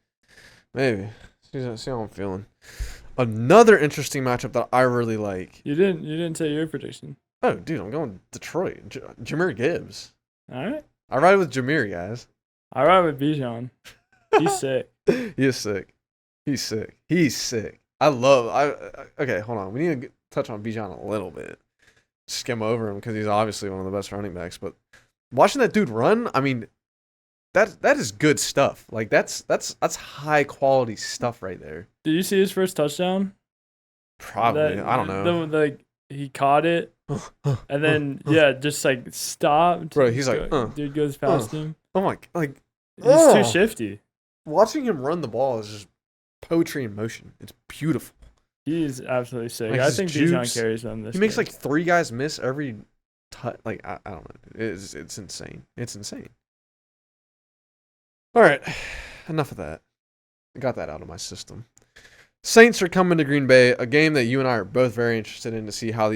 See how I'm feeling. Another interesting matchup that I really like. You didn't say your prediction. Oh, dude, I'm going Detroit. Jahmyr Gibbs. All right. I ride with Jahmyr, guys. I ride with Bijan. He's sick. He is sick. He's sick. Okay, hold on. We need to touch on Bijan a little bit. Skim over him because he's obviously one of the best running backs. But watching that dude run, I mean, that is good stuff. Like that's high quality stuff right there. Did you see his first touchdown? Probably. I don't know. He caught it, and then just like stopped. Bro, he's like, dude goes past him. Oh my, like he's too shifty. Watching him run the ball is just poetry in motion. It's beautiful. He's absolutely sick. Like I think Bijan carries them this. He makes game. like 3 guys miss every touch. Like I don't know. It's insane. It's insane. All right, enough of that. I got that out of my system. Saints are coming to Green Bay, a game that you and I are both very interested in to see how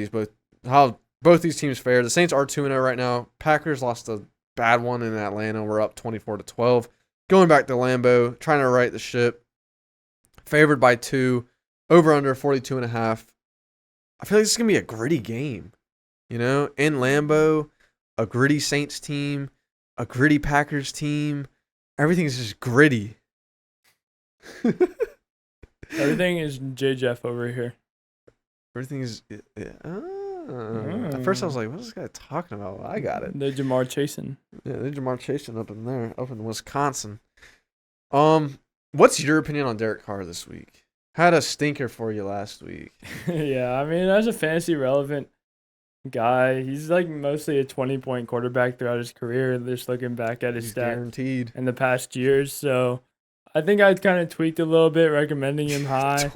both these teams fare. The Saints are 2-0 right now. Packers lost a bad one in Atlanta. We're up 24-12. Going back to Lambeau, trying to right the ship. Favored by 2. Over under 42.5. I feel like this is going to be a gritty game. In Lambeau, a gritty Saints team, a gritty Packers team. Everything's just gritty. Everything is J-Jeff over here. Everything is... At first I was like, what is this guy talking about? I got it. They're Jamar chasing. Yeah, they're Jamar chasing up in Wisconsin. What's your opinion on Derek Carr this week? Had a stinker for you last week. Yeah, I mean, as a fantasy relevant guy, he's like mostly a 20-point quarterback throughout his career, just looking back at his stats guaranteed in the past years. So I think I kind of tweaked a little bit, recommending him high.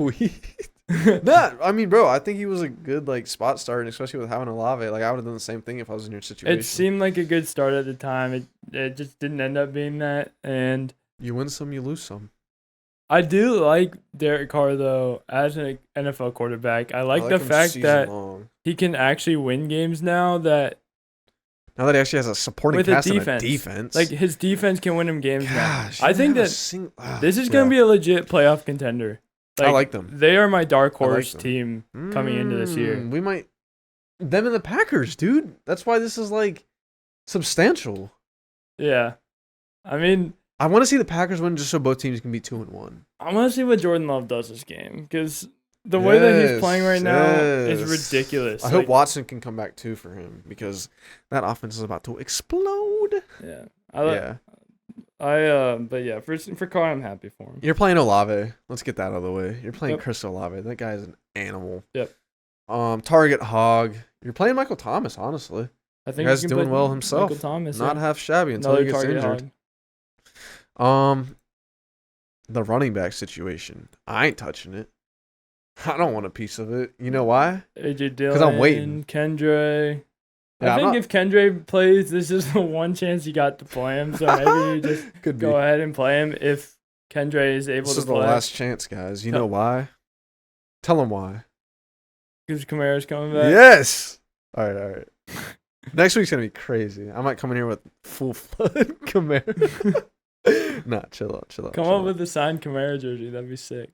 I mean, bro, I think he was a good spot start, and especially with having Olave. Like I would have done the same thing if I was in your situation. It seemed like a good start at the time. It just didn't end up being that, and you win some, you lose some. I do like Derek Carr, though, as an NFL quarterback. I like the fact that he can actually win games now that he actually has a supporting cast and a defense. Like, his defense can win him games now. I think that this is going to be a legit playoff contender. I like them. They are my dark horse team coming into this year. We might... Them and the Packers, dude. That's why this is, substantial. Yeah. I mean... I want to see the Packers win just so both teams can be 2-1. I want to see what Jordan Love does this game because the way that he's playing right now is ridiculous. I hope Watson can come back too for him because that offense is about to explode. Yeah. But yeah, for Carr, I'm happy for him. You're playing Olave. Let's get that out of the way. You're playing Chris Olave. That guy is an animal. Yep. Target hog. You're playing Michael Thomas, honestly. I think he's doing well himself. Michael Thomas, not half shabby until he gets injured. Hog. The running back situation. I ain't touching it. I don't want a piece of it. You know why? AJ Dillon. Because I'm waiting. Kendre. I think if Kendre plays, this is the one chance you got to play him. So maybe you just go ahead and play him if Kendre is able to play. This is the last chance, guys. You know why? Tell them why. Because Kamara's coming back. Yes. All right. Next week's gonna be crazy. I might come in here with full flood Kamara. Nah, chill out. Come up with a signed Kamara jersey. That'd be sick.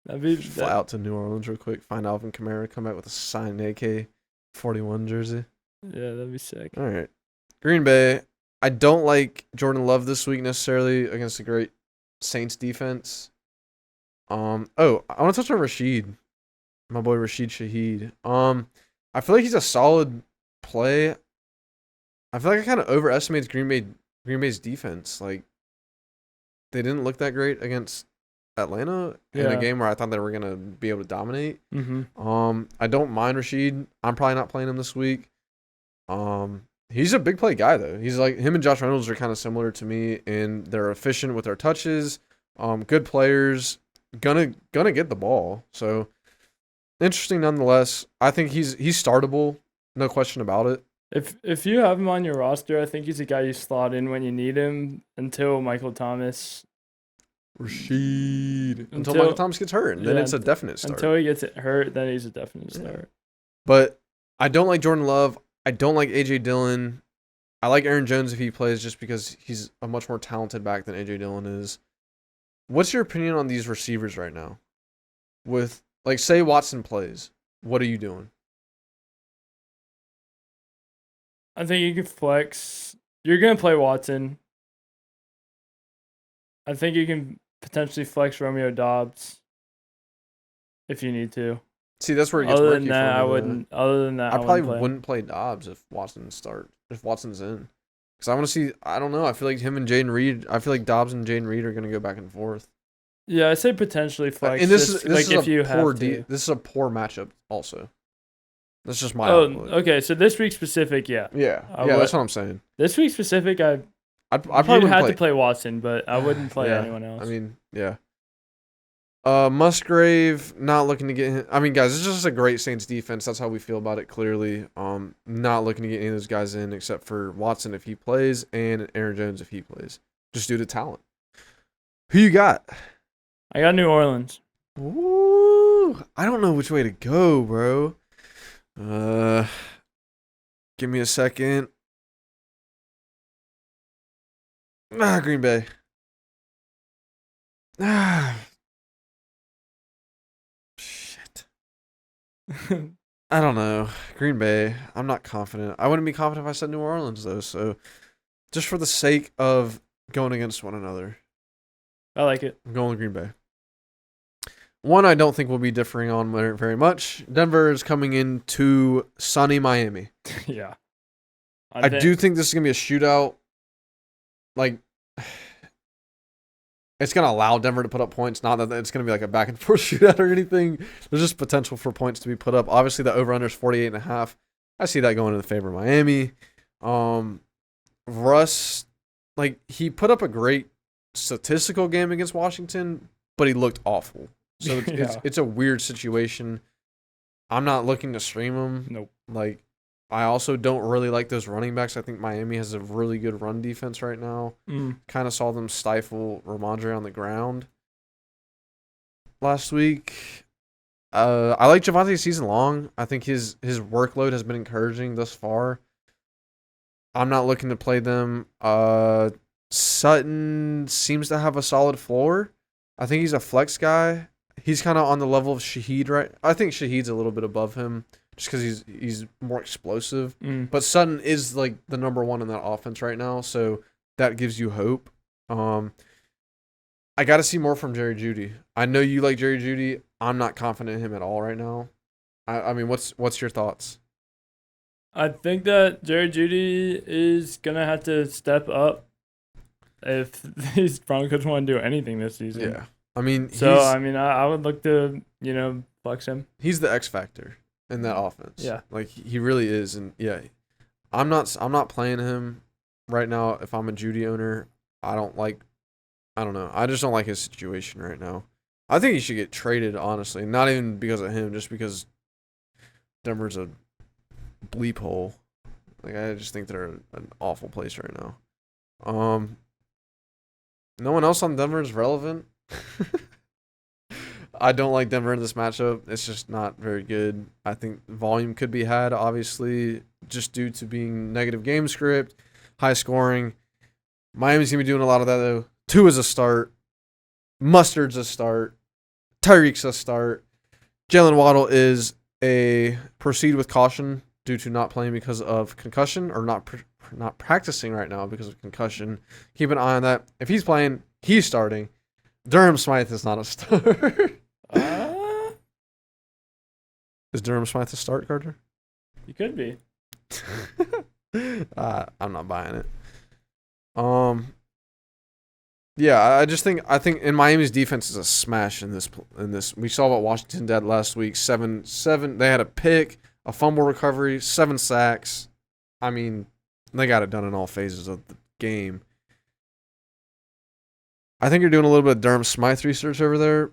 Fly out to New Orleans real quick. Find Alvin Kamara. Come back with a signed AK-41 jersey. Yeah, that'd be sick. All right. Green Bay. I don't like Jordan Love this week necessarily against a great Saints defense. I want to touch on Rashid. My boy Rashid Shaheed. I feel like he's a solid play. I feel like I kind of overestimated Green Bay's defense. Like, they didn't look that great against Atlanta in a game where I thought they were gonna be able to dominate. Mm-hmm. I don't mind Rashid. I'm probably not playing him this week. He's a big play guy though. He's like, him and Josh Reynolds are kind of similar to me, and they're efficient with their touches. Good players, gonna get the ball. So interesting nonetheless. I think he's startable, no question about it. If you have him on your roster, I think he's a guy you slot in when you need him until Michael Thomas. Rashid. Until Michael Thomas gets hurt, and then it's a definite start. Until he gets hurt, then he's a definite start. But I don't like Jordan Love. I don't like A.J. Dillon. I like Aaron Jones if he plays just because he's a much more talented back than A.J. Dillon is. What's your opinion on these receivers right now? With, like, say Watson plays, what are you doing? I think you can flex. You're going to play Watson. I think you can potentially flex Romeo Doubs if you need to. See, that's where it gets murky for me. Other than that, I probably wouldn't play Doubs if Watson's in. Because I want to see, I don't know, I feel like him and Jaden Reed, I feel like Doubs and Jaden Reed are going to go back and forth. Yeah, I say potentially flex. And this is if you have to. This is a poor matchup also. That's just my outlook. Okay, so this week specific, yeah. Yeah, that's what I'm saying. This week specific, I'd probably have to play Watson, but I wouldn't play anyone else. I mean, yeah. Musgrave, not looking to get him. I mean, guys, it's just a great Saints defense. That's how we feel about it, clearly. Not looking to get any of those guys in except for Watson if he plays and Aaron Jones if he plays, just due to talent. Who you got? I got New Orleans. Ooh, I don't know which way to go, bro. Give me a second. Green Bay. Shit. I don't know. Green Bay. I'm not confident. I wouldn't be confident if I said New Orleans, though. So, just for the sake of going against one another, I like it. I'm going with Green Bay. One I don't think we'll be differing on very much. Denver is coming into sunny Miami. Yeah. I do think this is going to be a shootout. Like, it's going to allow Denver to put up points. Not that it's going to be like a back and forth shootout or anything. There's just potential for points to be put up. Obviously, the over-under is 48.5. I see that going in the favor of Miami. Russ, like, he put up a great statistical game against Washington, but he looked awful. So it's a weird situation. I'm not looking to stream him. Nope. Like, I also don't really like those running backs. I think Miami has a really good run defense right now. Kind of saw them stifle Ramondre on the ground last week. I like Javonte's season long. I think his workload has been encouraging thus far. I'm not looking to play them. Sutton seems to have a solid floor. I think he's a flex guy. He's kind of on the level of Shaheed, right? I think Shaheed's a little bit above him just because he's more explosive. But Sutton is like the number one in that offense right now, so that gives you hope. I got to see more from Jerry Jeudy. I know you like Jerry Jeudy. I'm not confident in him at all right now. I mean, what's your thoughts? I think that Jerry Jeudy is gonna have to step up if these Broncos want to do anything this season. Yeah. I mean, I would look to, flex him. He's the X factor in that offense. Yeah. Like, he really is. And yeah, I'm not playing him right now. If I'm a Jeudy owner, I don't know. I just don't like his situation right now. I think he should get traded, honestly. Not even because of him, just because Denver's a bleep hole. Like, I just think they're an awful place right now. No one else on Denver is relevant. I don't like Denver in this matchup. It's just not very good. I think volume could be had, obviously, just due to being negative game script, high scoring. Miami's going to be doing a lot of that, though. Tua's a start. Mustard's a start. Tyreek's a start. Jalen Waddle is a proceed with caution due to not playing because of concussion or not practicing right now because of concussion. Keep an eye on that. If he's playing, he's starting. Durham Smythe is not a start. Is Durham Smythe a start, Carter? He could be. I'm not buying it. Yeah, I think in Miami's defense is a smash in this. We saw what Washington did last week. 7-7. They had a pick, a fumble recovery, 7 sacks. I mean, they got it done in all phases of the game. I think you're doing a little bit of Durham Smythe research over there,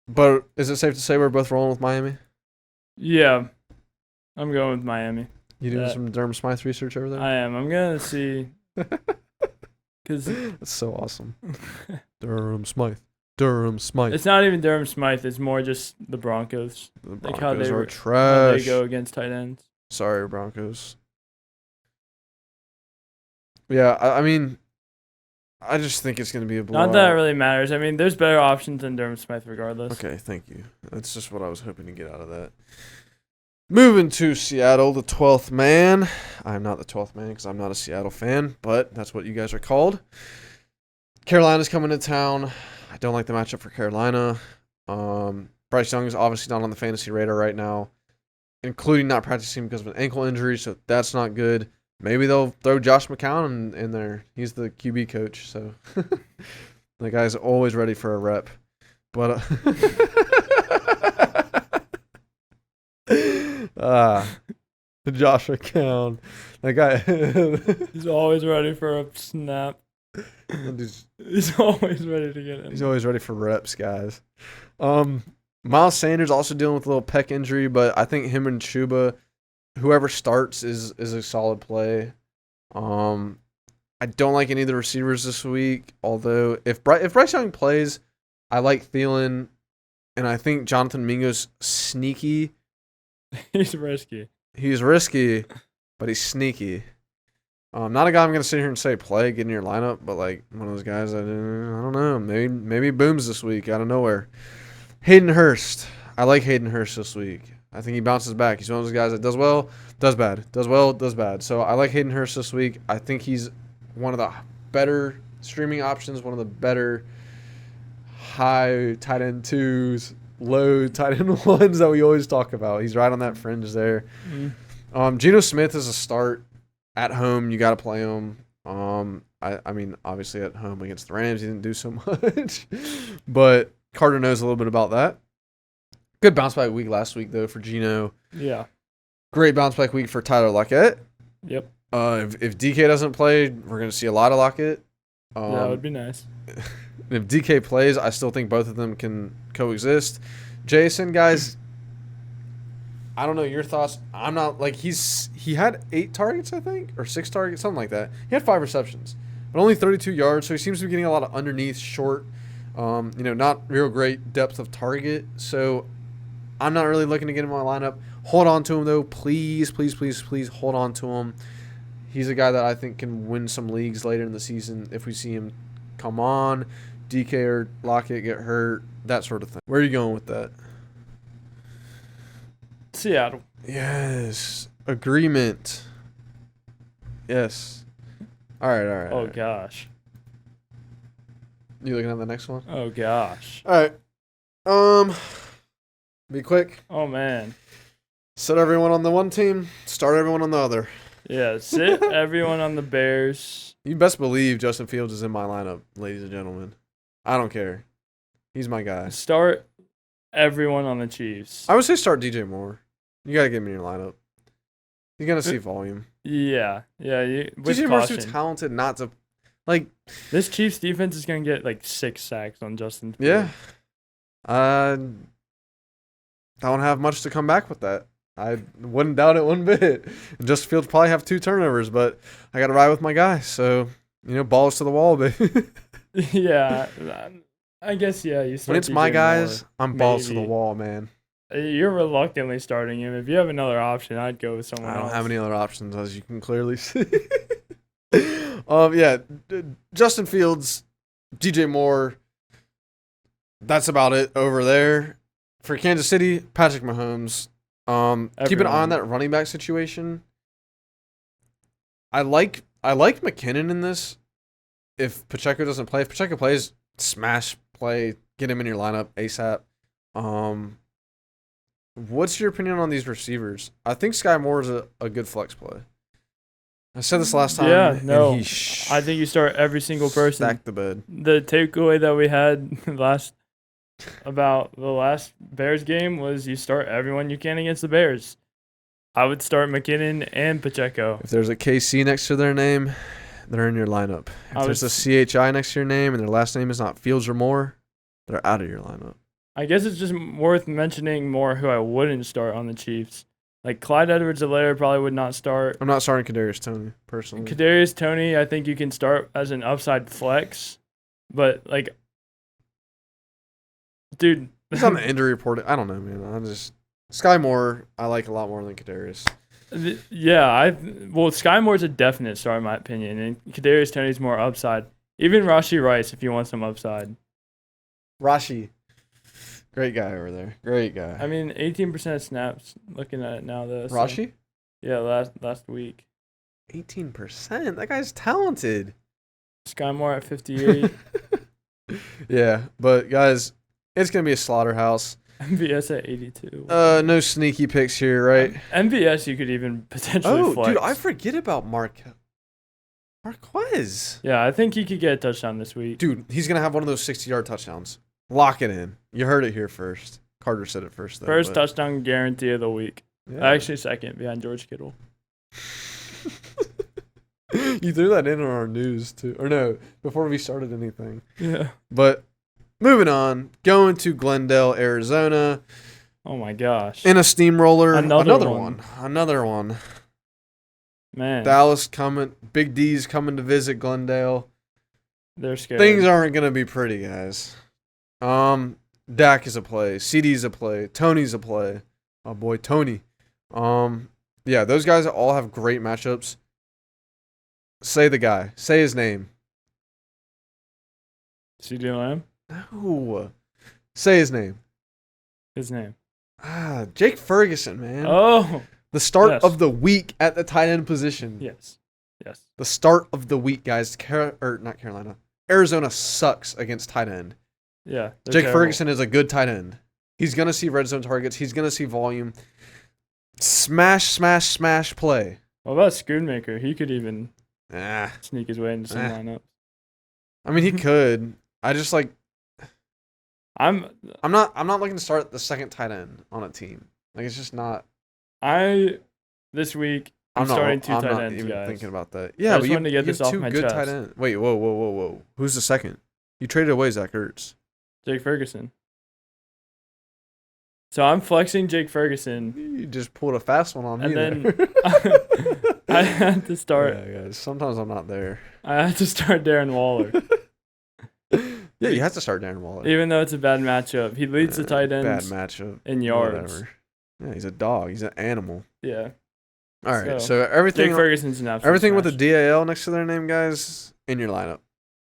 but is it safe to say we're both rolling with Miami? Yeah, I'm going with Miami. You doing some Durham Smythe research over there? I am. I'm going to see. Cause that's so awesome. Durham Smythe. Durham Smythe. It's not even Durham Smythe. It's more just the Broncos. The Broncos like how they are trash. How they go against tight ends. Sorry, Broncos. Yeah, I mean, I just think it's going to be a blowout. Not that it really matters. I mean, there's better options than Durham Smythe regardless. Okay, thank you. That's just what I was hoping to get out of that. Moving to Seattle, the 12th man. I'm not the 12th man because I'm not a Seattle fan, but that's what you guys are called. Carolina's coming to town. I don't like the matchup for Carolina. Bryce Young is obviously not on the fantasy radar right now, including not practicing because of an ankle injury, so that's not good. Maybe they'll throw Josh McCown in there. He's the QB coach, so the guy's always ready for a rep. But Josh McCown, that guy. He's always ready for a snap. He's always ready to get in. He's always ready for reps, guys. Miles Sanders also dealing with a little pec injury, but I think him and Chuba, whoever starts is a solid play. I don't like any of the receivers this week, although if Bryce Young plays, I like Thielen, and I think Jonathan Mingo's sneaky. He's risky. He's risky, but he's sneaky. Not a guy I'm going to sit here and say play, get in your lineup, but like one of those guys I don't know. Maybe booms this week out of nowhere. Hayden Hurst. I like Hayden Hurst this week. I think he bounces back. He's one of those guys that does well, does bad. Does well, does bad. So I like Hayden Hurst this week. I think he's one of the better streaming options, one of the better high tight end 2s, low tight end 1s that we always talk about. He's right on that fringe there. Geno Smith is a start. At home, you got to play him. I mean, obviously at home against the Rams, he didn't do so much. But Carter knows a little bit about that. Good bounce back week last week, though, for Geno. Yeah. Great bounce back week for Tyler Lockett. Yep. If DK doesn't play, we're going to see a lot of Lockett. That would be nice. If DK plays, I still think both of them can coexist. Jason, guys, I don't know your thoughts. I'm not like he had 8 targets, I think, or 6 targets, something like that. He had 5 receptions, but only 32 yards. So he seems to be getting a lot of underneath, short, not real great depth of target. So I'm not really looking to get him on my lineup. Hold on to him though, please, please, please, please hold on to him. He's a guy that I think can win some leagues later in the season if we see him come on. DK or Lockett get hurt, that sort of thing. Where are you going with that? Seattle. Yes. Agreement. Yes. All right. Oh, gosh. You looking at the next one? Oh, gosh. All right. Be quick. Oh, man. Sit everyone on the one team. Start everyone on the other. Yeah, sit everyone on the Bears. You best believe Justin Fields is in my lineup, ladies and gentlemen. I don't care. He's my guy. Start everyone on the Chiefs. I would say start DJ Moore. You got to get him in your lineup. You're going to see volume. Yeah. DJ Moore's too talented not to. Like, this Chiefs defense is going to get like 6 sacks on Justin Fields. Yeah. I don't have much to come back with that. I wouldn't doubt it one bit. Justin Fields probably have 2 turnovers, but I got to ride with my guy. So, balls to the wall, baby. Yeah. I guess, yeah. When it's DJ my guys, Moore, I'm balls to the wall, man. You're reluctantly starting him. If you have another option, I'd go with someone else. I don't have any other options, as you can clearly see. Justin Fields, DJ Moore, that's about it over there. For Kansas City, Patrick Mahomes. Keep an eye on that running back situation. I like McKinnon in this. If Pacheco doesn't play, if Pacheco plays, smash play, get him in your lineup ASAP. What's your opinion on these receivers? I think Sky Moore is a good flex play. I said this last time. Yeah, no. And I think you start every single person. Stack the bed. The takeaway that we had about the last Bears game was you start everyone you can against the Bears. I would start McKinnon and Pacheco. If there's a KC next to their name, they're in your lineup. If there's a CHI next to your name and their last name is not Fields or Moore, they're out of your lineup. I guess it's just worth mentioning more who I wouldn't start on the Chiefs. Like Clyde Edwards-Helaire probably would not start. I'm not starting Kadarius Toney, personally. Kadarius Toney, I think you can start as an upside flex. But, dude. He's on the injury report. I don't know, man. Sky Moore, I like a lot more than Kadarius. Yeah, Sky Moore's a definite start in my opinion, and Kadarius Toney's more upside. Even Rashee Rice, if you want some upside. Rashi, great guy over there. Great guy. I mean, 18% of snaps. Looking at it now, though. So, Rashi? Yeah, last week. 18%. That guy's talented. Sky Moore at 58. Yeah, but guys, it's gonna be a slaughterhouse. MVS at 82. No sneaky picks here, right? MVS you could even potentially flex. Dude, I forget about Marquez. Yeah, I think he could get a touchdown this week. Dude, he's going to have one of those 60-yard touchdowns. Lock it in. You heard it here first. Carter said it first, though. First touchdown guarantee of the week. Yeah. Actually, second behind George Kittle. You threw that in on our news, too. Or no, before we started anything. Yeah. But moving on, going to Glendale, Arizona. Oh, my gosh. In a steamroller. Another one. Another one. Man. Dallas coming. Big D's coming to visit Glendale. They're scared. Things aren't going to be pretty, guys. Dak is a play. CD's a play. Tony's a play. Oh, boy, Tony. Yeah, those guys all have great matchups. Say the guy. Say his name. CeeDee Lamb? No. Say his name. His name. Jake Ferguson, man. Oh. The start of the week at the tight end position. Yes. The start of the week, guys. Not Carolina. Arizona sucks against tight end. Yeah. Jake Ferguson is a good tight end. He's going to see red zone targets. He's going to see volume. Smash, smash, smash play. What about Schoonmaker? He could even Ah. sneak his way into some lineups. I mean, he could. I just like. I'm not looking to start the second tight end on a team. Like, it's just not. This week I'm starting two tight ends, I'm not even guys. thinking about that. Yeah, just but wanted to get this off two my good chest. tight ends. Wait, whoa. Who's the second? You traded away Zach Ertz. Jake Ferguson. So I'm flexing Jake Ferguson. You just pulled a fast one on me. And then there. I had to start. Yeah, guys. Sometimes I'm not there. I had to start Darren Waller. Yeah, you have to start Darren Waller. Even though it's a bad matchup. He leads the tight ends bad matchup in yards. Whatever. Yeah, he's a dog. He's an animal. Yeah. All right, so everything. Jake Ferguson's an absolute everything smash. with the DAL next to their name, guys, in your lineup.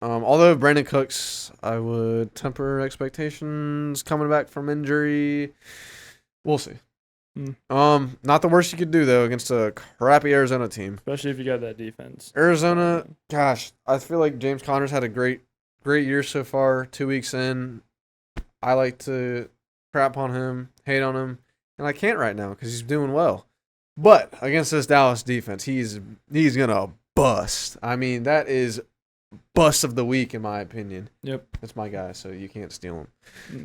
Although Brandon Cooks, I would temper expectations coming back from injury. We'll see. Not the worst you could do though against a crappy Arizona team. Especially if you got that defense. Arizona, gosh, I feel like James Conner's had a great year so far. 2 weeks in, I like to crap on him, hate on him, and I can't right now because he's doing well. But against this Dallas defense, he's gonna bust. I mean, that is bust of the week in my opinion. Yep, that's my guy, so you can't steal him.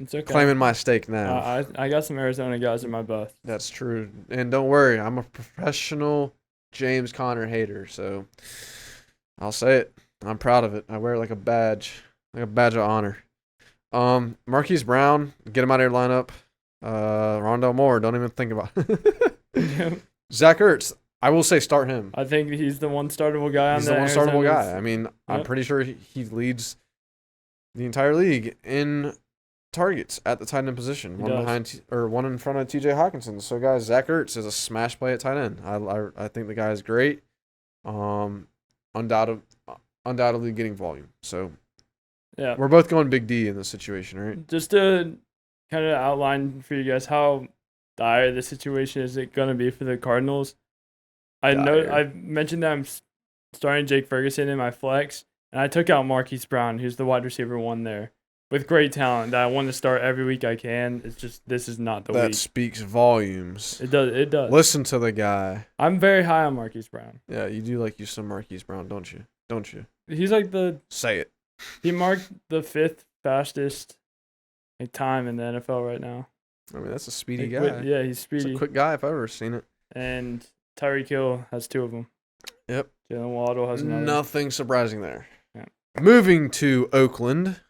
It's okay. Claiming my stake now. I got some Arizona guys in my bust. That's true, and don't worry, I'm a professional James Conner hater, so I'll say it. I'm proud of it. I wear it like a badge of honor. Marquise Brown, get him out of your lineup. Rondell Moore, don't even think about it. Zach Ertz, I will say start him. I think he's the one startable guy on He's the one startable guy. I mean, I'm pretty sure he leads the entire league in targets at the tight end position. One in front of TJ Hawkinson. So guys, Zach Ertz is a smash play at tight end. I think the guy is great. Undoubtedly getting volume. So Yeah. We're both going Big D in this situation, right? Just to kind of outline for you guys how dire the situation is it going to be for the Cardinals. I know Dire. I've mentioned that I'm starting Jake Ferguson in my flex, and I took out Marquise Brown, who's the wide receiver 1 there, with great talent that I want to start every week I can. It's just this is not the That week. speaks volumes. It does. It does. Listen to the guy. I'm very high on Marquise Brown. Yeah, you do like you some Marquise Brown, don't you? Don't you? He's like Say it. he marked the 5th fastest time in the NFL right now. I mean, that's a speedy Like, guy. yeah, he's It's speedy. a quick guy if I've ever seen it. And Tyreek Hill has 2 of them. Yep. Jalen Waddle has another. Nothing surprising there. Yeah. Moving to Oakland.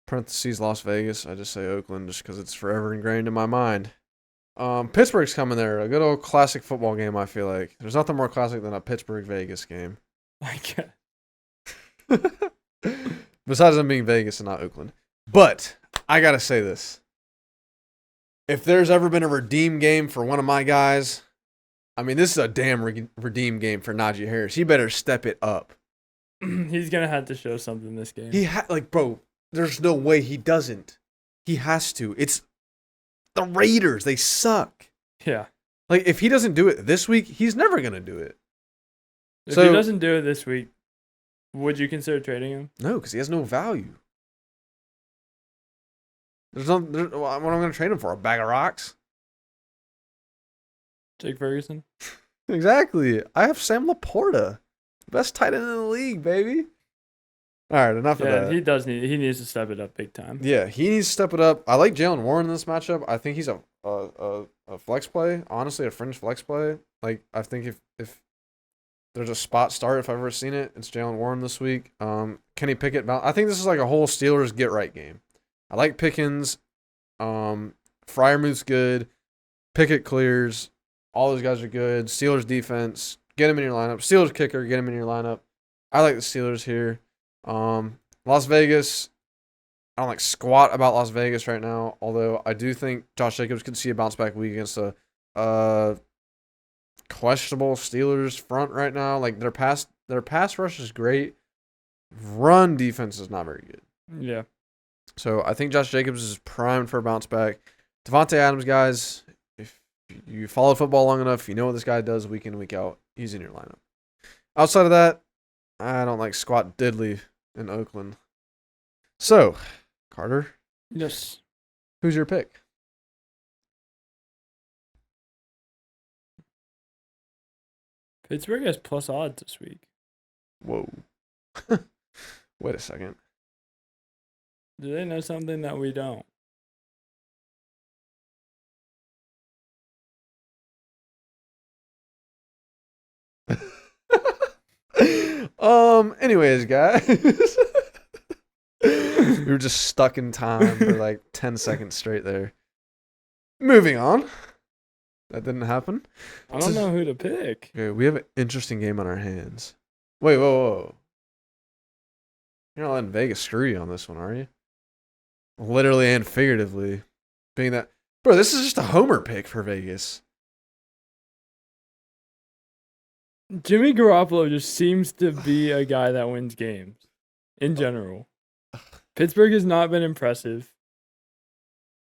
Parentheses Las Vegas. I just say Oakland just because it's forever ingrained in my mind. Pittsburgh's coming there. A good old classic football game, I feel like. There's nothing more classic than a Pittsburgh-Vegas game. I guess. Besides them being Vegas and not Oakland. But I got to say this. If there's ever been a redeem game for one of my guys, I mean, this is a damn redeem game for Najee Harris. He better step it up. He's going to have to show something this game. Bro, there's no way he doesn't. He has to. It's the Raiders. They suck. Yeah. Like, if he doesn't do it this week, he's never going to do it. If he doesn't do it this week, would you consider trading him? No, because he has no value. What am I going to trade him for? A bag of rocks? Jake Ferguson? Exactly. I have Sam Laporta. Best tight end in the league, baby. All right, enough of that. He needs to step it up big time. Yeah, he needs to step it up. I like Jalen Warren in this matchup. I think he's a flex play. Honestly, a fringe flex play. Like, I think if there's a spot start, if I've ever seen it, it's Jalen Warren this week. Kenny Pickett. I think this is like a whole Steelers get-right game. I like Pickens. Freiermuth's good. Pickett clears. All those guys are good. Steelers defense. Get him in your lineup. Steelers kicker. Get him in your lineup. I like the Steelers here. Las Vegas. I don't like squat about Las Vegas right now. Although I do think Josh Jacobs could see a bounce back week against a questionable Steelers front right now. Like their pass rush is great. Run defense is not very good. Yeah. So I think Josh Jacobs is primed for a bounce back. Devontae Adams, guys, if you follow football long enough, you know what this guy does week in, week out. He's in your lineup. Outside of that, I don't like squat diddly in Oakland. So, Carter. Yes. Who's your pick? Pittsburgh has plus odds this week. Whoa. Wait a second. Do they know something that we don't? Anyways, guys. We were just stuck in time for like 10 seconds straight there. Moving on. That didn't happen. I don't know who to pick. Okay, we have an interesting game on our hands. Wait, whoa. You're not letting Vegas screw you on this one, are you? Literally and figuratively. Being that, bro, this is just a homer pick for Vegas. Jimmy Garoppolo just seems to be a guy that wins games in general. Pittsburgh has not been impressive.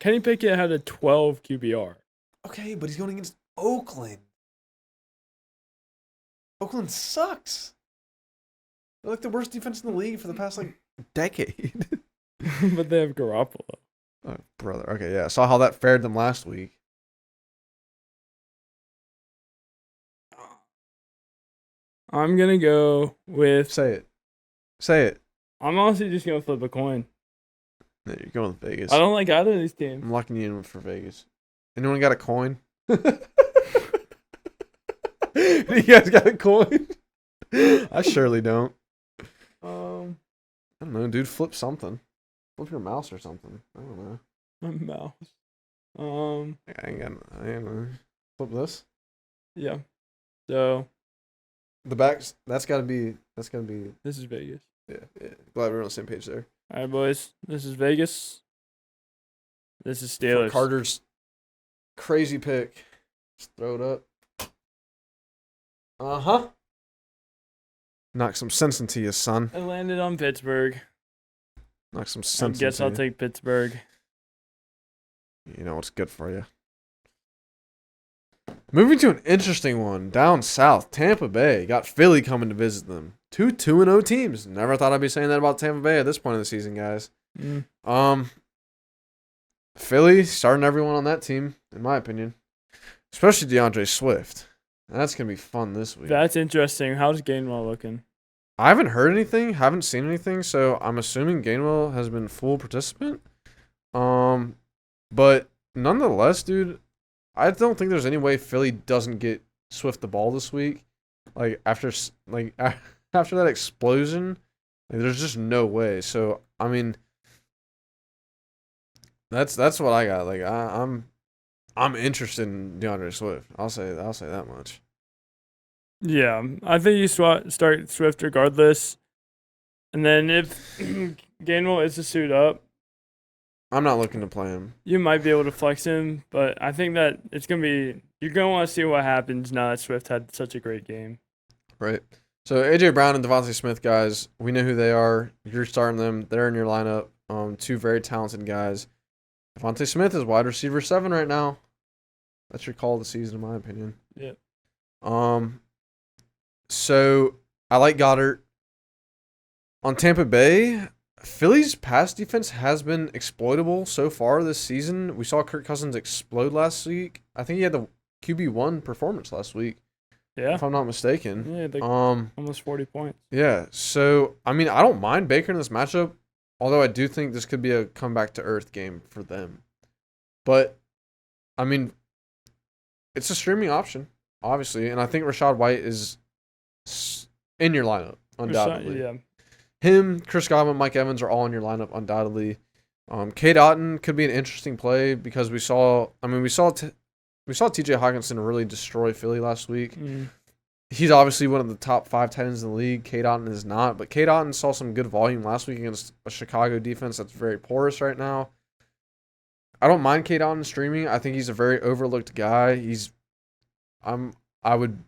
Kenny Pickett had a 12 QBR. Okay, but he's going against Oakland. Oakland sucks. They're like the worst defense in the league for the past like decade. But they have Garoppolo. Oh, brother. Okay, yeah. Saw how that fared them last week. I'm going to go with... Say it. I'm honestly just going to flip a coin. No, you're going with Vegas. I don't like either of these teams. I'm locking you in for Vegas. Anyone got a coin? You guys got a coin? I surely don't. I don't know, dude. Flip something. Flip your mouse or something. I don't know. My mouse. I ain't know. Flip this. Yeah. So The backs. That's gotta be. this is Vegas. Yeah. Glad we're on the same page there. All right, boys. This is Vegas. This is For Steelers. Carter's crazy pick. Just throw it up. Uh-huh. Knock some sense into you, son. I landed on Pittsburgh. Knock some I sense guess I'll into you. take Pittsburgh. You know what's good for you. Moving to an interesting one. Down south, Tampa Bay got Philly coming to visit them. 2-2-0 teams. Never thought I'd be saying that about Tampa Bay at this point of the season, guys. Philly starting everyone on that team, in my opinion. Especially DeAndre Swift. That's going to be fun this week. That's interesting. How's Gainwell looking? I haven't heard anything, haven't seen anything, so I'm assuming Gainwell has been full participant. But nonetheless, dude, I don't think there's any way Philly doesn't get Swift the ball this week. Like after that explosion, there's just no way. So I mean, that's what I got. Like I'm interested in DeAndre Swift. I'll say that much. Yeah, I think you start Swift regardless. And then if Gainwell is to suit up, I'm not looking to play him. you might be able to flex him, but I think that it's going to be – you're going to want to see what happens now that Swift had such a great game. Right. So A.J. Brown and Devontae Smith, guys, we know who they are. You're starting them. They're in your lineup. Two very talented guys. Devontae Smith is wide receiver 7 right now. That's your call of the season, in my opinion. Yep. So I like Goddard. On Tampa Bay, Philly's pass defense has been exploitable so far this season. We saw Kirk Cousins explode last week. I think he had the QB1 performance last week, Yeah. if I'm not mistaken. Yeah, like almost 40 points. Yeah, so, I mean, I don't mind Baker in this matchup, although I do think this could be a comeback-to-earth game for them. But, I mean, it's a streaming option, obviously, and I think Rashad White is in your lineup, undoubtedly. Yeah. Him, Chris Godwin, Mike Evans are all in your lineup, undoubtedly. Cade Otton could be an interesting play because we saw T.J. Hawkinson really destroy Philly last week. Mm. He's obviously one of the top 5 tight ends in the league. Cade Otton is not, but Cade Otton saw some good volume last week against a Chicago defense that's very porous right now. I don't mind Cade Otton streaming. I think he's a very overlooked guy. I would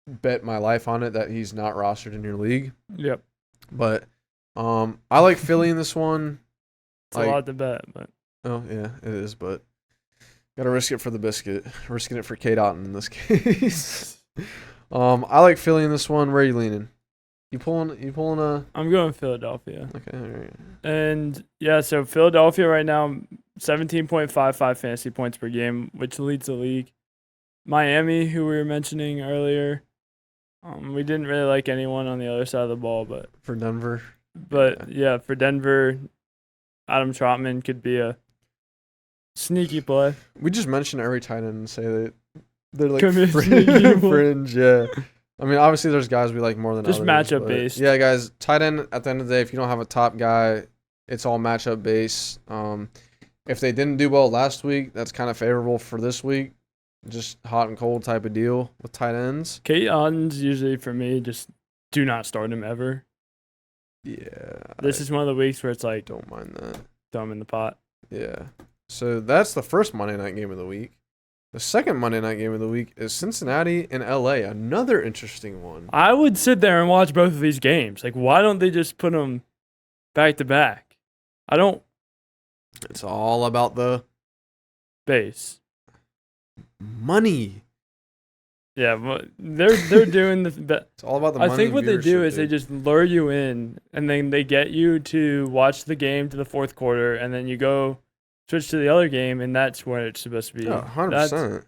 bet my life on it that he's not rostered in your league. Yep. But I like Philly in this one. It's a lot to bet, but Oh, yeah, it is, but gotta risk it for the biscuit. Risking it for Cade Otton in this case. I like Philly in this one. Where are you leaning? You pulling a I'm going Philadelphia. Okay, all right. And yeah, so Philadelphia right now, 17.55 fantasy points per game, which leads the league. Miami, who we were mentioning earlier, we didn't really like anyone on the other side of the ball, but For Denver. yeah, for Denver, Adam Trotman could be a sneaky play. We just mention every tight end and say that they're like Could be a sneaky one. fringe, yeah. I mean, obviously there's guys we like more than Just others. matchup but based. Yeah, guys, tight end at the end of the day, if you don't have a top guy, it's all matchup based. If they didn't do well last week, that's kind of favorable for this week. Just hot and cold type of deal with tight ends. Kate Otton's usually for me, just do not start him ever. Yeah. This is one of the weeks where it's like, don't mind that. throw him in the pot. Yeah. So that's the first Monday night game of the week. The second Monday night game of the week is Cincinnati and LA. Another interesting one. I would sit there and watch both of these games. Like, why don't they just put them back to back? I don't It's all about the base. money. Yeah, but they're doing the. It's all about the money. I think what they do viewership, is they dude. just lure you in, and then they get you to watch the game to the fourth quarter, and then you go switch to the other game, and that's where it's supposed to be. Yeah, 100%. That's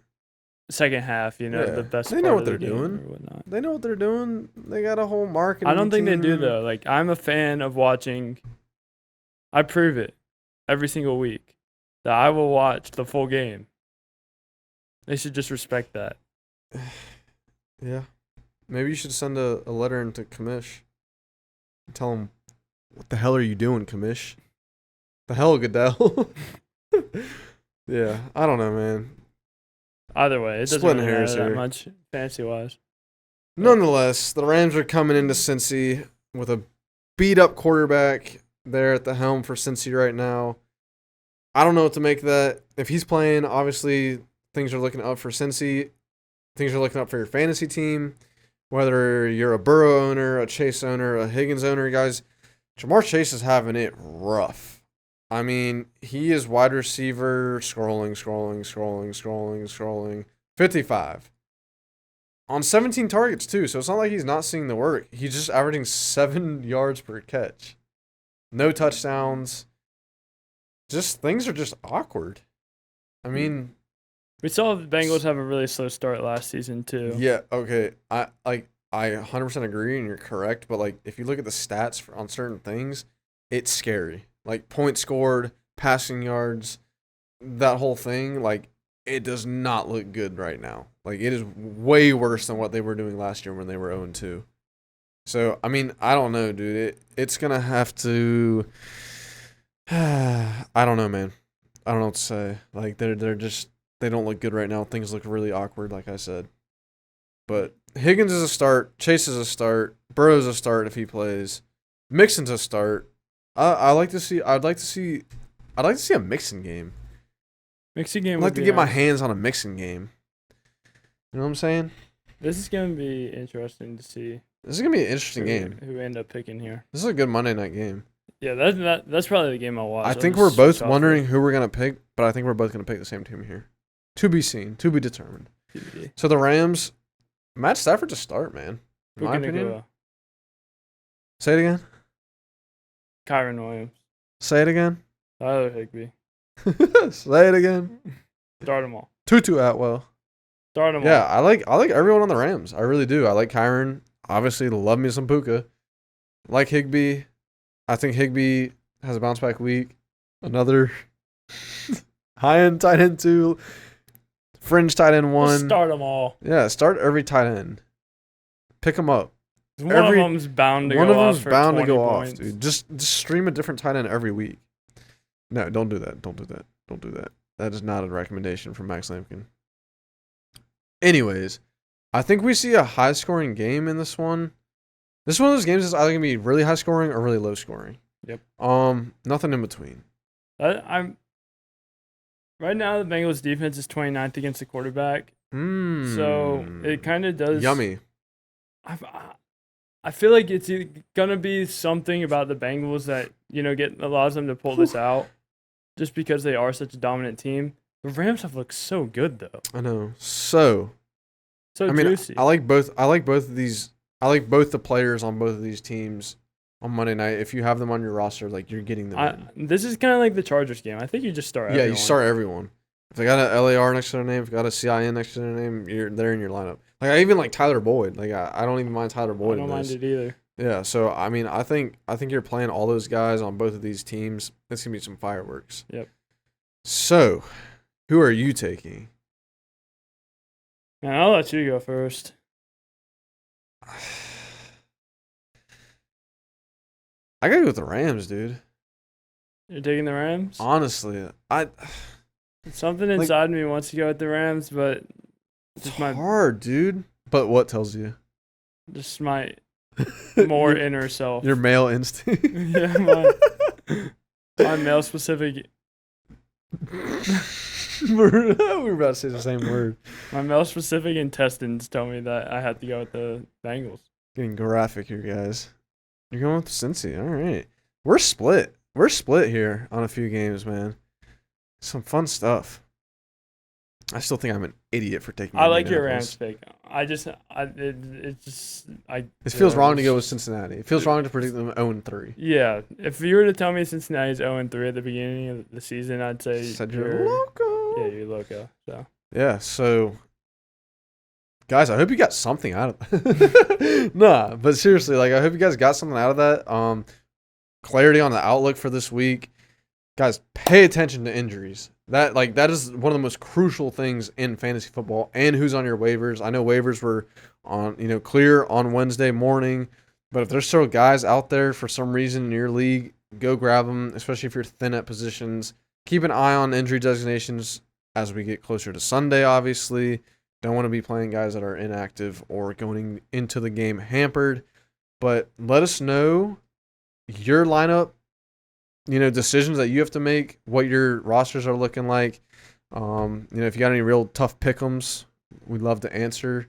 second half, Yeah. the best. They know part what of the they're game doing. or whatnot. They know what they're doing. They got a whole marketing I don't think they do team. though. Like, I'm a fan of watching. I prove it every single week that I will watch the full game. They should just respect that. Yeah. Maybe you should send a letter into Commish and tell him, what the hell are you doing, Commish? The hell, Goodell? Yeah, I don't know, man. Either way, it doesn't Splitting really hairs matter that here. much fantasy wise. Nonetheless, the Rams are coming into Cincy with a beat-up quarterback there at the helm for Cincy right now. I don't know what to make of that. If he's playing, obviously things are looking up for Cincy. Things are looking up for your fantasy team. Whether you're a Burrow owner, a Chase owner, a Higgins owner, guys, Jamar Chase is having it rough. I mean, he is wide receiver scrolling. 55. On 17 targets, too, so it's not like he's not seeing the work. He's just averaging 7 yards per catch. No touchdowns. Just things are just awkward. I mean, We saw the Bengals have a really slow start last season too. yeah, okay. I 100% agree and you're correct, but like if you look at the stats on certain things, it's scary. Like points scored, passing yards, that whole thing, like it does not look good right now. Like it is way worse than what they were doing last year when they were 0-2. So, I mean, I don't know, dude. It's going to have to I don't know, man. I don't know what to say. Like they're just they don't look good right now. Things look really awkward, like I said. But Higgins is a start. Chase is a start. Burrow's a start if he plays. Mixon's a start. I'd like to see a Mixon game. Mixon game. I'd like to get my hands on a Mixon game. You know what I'm saying? This is gonna be interesting to see. This is gonna be an interesting game. Who end up picking here? This is a good Monday night game. Yeah, that's probably the game I'll watch. I think we're both wondering who we're gonna pick, but I think we're both gonna pick the same team here. To be seen, to be determined. TBD. So the Rams, Matt Stafford's a start, man. In my opinion. Go? Say it again. Kyron Williams. Say it again. Tyler Higbee. Say it again. Start them all. Tutu Atwell. Start them all. Yeah, I like everyone on the Rams. I really do. I like Kyron. Obviously, love me some Puka. Like Higbee. I think Higbee has a bounce back week. Another high end tight end 2. Fringe tight end 1. Just start them all. Yeah, start every tight end. Pick them up. One of them's bound to go off. One of them's bound to go points. off, dude. Just stream a different tight end every week. No, don't do that. Don't do that. Don't do that. That is not a recommendation from Max Lampkin. Anyways, I think we see a high-scoring game in this one. This is one of those games that's either going to be really high-scoring or really low-scoring. Yep. Nothing in between. I'm right now. The Bengals defense is 29th against the quarterback. So it kind of does. Yummy. I feel like it's gonna be something about the Bengals that allows them to pull this out, just because they are such a dominant team. The Rams have looked so good though. I know. So juicy. I like both of these. I like both the players on both of these teams on Monday night. If you have them on your roster, like you're getting them in. This is kind of like the Chargers game. I think you just start everyone. Yeah, you start everyone. If they got an LAR next to their name, if they got a CIN next to their name, they're in your lineup. Like I even like Tyler Boyd. Like I don't even mind Tyler Boyd. I don't mind it either. Yeah, so I mean, I think you're playing all those guys on both of these teams. It's gonna be some fireworks. Yep. So, who are you taking? Man, I'll let you go first. I gotta go with the Rams, dude. You're taking the Rams? Honestly, something inside me wants to go with the Rams, but it's hard, dude. But what tells you? Just my more inner self. Your male instinct. Yeah, my male specific. We're about to say the same word. My male specific intestines tell me that I have to go with the Bengals. Getting graphic here, guys. You're going with Cincy. All right. We're split. We're split here on a few games, man. Some fun stuff. I still think I'm an idiot for taking. I like your Rams pick. It feels wrong to go with Cincinnati. It feels wrong to predict them 0-3. Yeah, if you were to tell me Cincinnati's 0-3 at the beginning of the season, I'd say you're loco. Yeah, you're loco. So yeah, so guys, I hope you got something out of that. Nah, but seriously, like I hope you guys got something out of that. Clarity on the outlook for this week. Guys, pay attention to injuries. That is one of the most crucial things in fantasy football, and who's on your waivers. I know waivers were on, clear on Wednesday morning, but if there's still guys out there for some reason in your league, go grab them, especially if you're thin at positions. Keep an eye on injury designations as we get closer to Sunday, obviously. Don't want to be playing guys that are inactive or going into the game hampered, but let us know your lineup, decisions that you have to make, what your rosters are looking like. If you got any real tough pick'ems, we'd love to answer.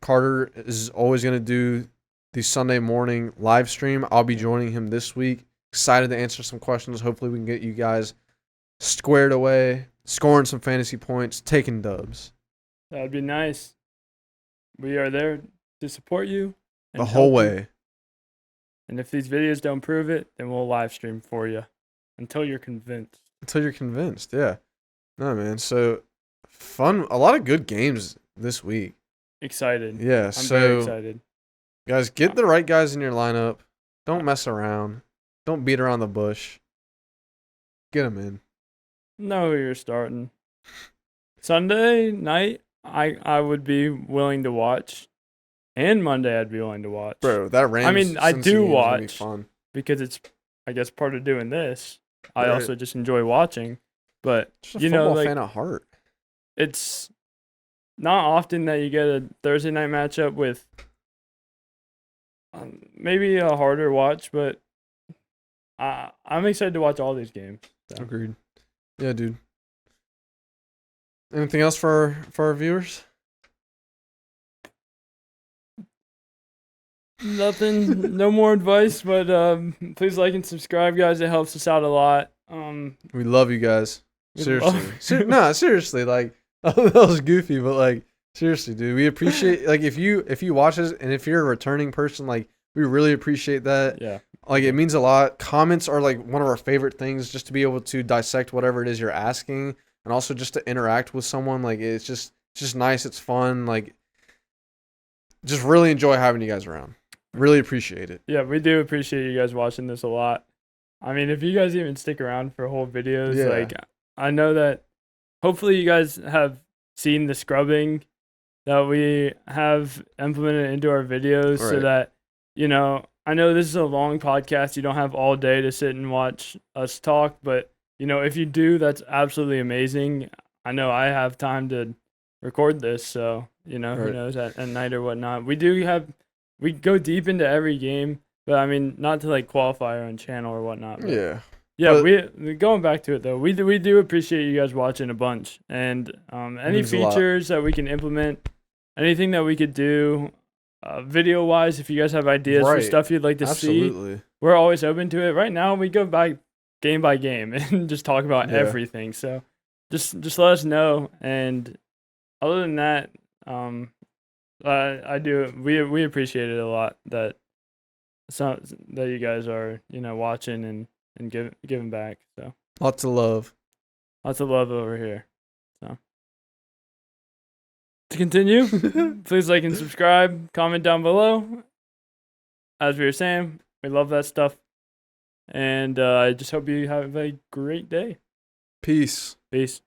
Carter is always going to do the Sunday morning live stream. I'll be joining him this week Excited to answer some questions. Hopefully we can get you guys squared away, scoring some fantasy points, taking dubs. That would be nice. We are there to support you. And The whole help you. way. And if these videos don't prove it, then we'll live stream for you until you're convinced. Until you're convinced, yeah. No, man. So, fun. A lot of good games this week. Excited. Yeah, I'm very excited. Guys, get the right guys in your lineup. Don't mess around. Don't beat around the bush. Get them in. Know who you're starting. Sunday night, I would be willing to watch. And Monday, I'd be willing to watch. Bro, that Rams. I mean, I Cincy do game's gonna be watch. fun. Because it's, I guess, part of doing this. I Right. also just enjoy watching. But, Just a you know, football like, fan at heart. it's not often that you get a Thursday night matchup with maybe a harder watch, but I'm excited to watch all these games. So. Agreed. Yeah, dude. Anything else for our viewers? Nothing, no more advice, but please like and subscribe, guys. It helps us out a lot. We love you guys. We Seriously. love- Seriously. Like, that was goofy, but like, seriously, dude. We appreciate, like, if you watch us and if you're a returning person, like, we really appreciate that. Yeah. Like, it means a lot. Comments are like one of our favorite things, just to be able to dissect whatever it is you're asking, and also just to interact with someone. Like, it's just nice. It's fun. Like, just really enjoy having you guys around. Really appreciate it. Yeah, we do appreciate you guys watching this a lot. I mean, if you guys even stick around for whole videos, Yeah. like, I know that hopefully you guys have seen the scrubbing that we have implemented into our videos so Right. that, you know, I know this is a long podcast. You don't have all day to sit and watch us talk, but, you know, if you do, that's absolutely amazing. I know I have time to record this, so, you know, who Right. knows, at night or whatnot. We go deep into every game, but I mean, not to like qualify our own channel or whatnot. But Yeah. yeah, But- we going back to it though. We do appreciate you guys watching a bunch, and any means a lot. features that we can implement, anything that we could do, video wise. If you guys have ideas for Right. stuff you'd like to see, Absolutely. we're always open to it. Right now, we go by game and just talk about Yeah. everything. So just let us know. And other than that, I do. We appreciate it a lot that you guys are, you know, watching and giving back. So Lots of love. lots of love over here. So to continue, please like and subscribe. Comment down below. As we were saying, we love that stuff, and I just hope you have a great day. Peace. Peace.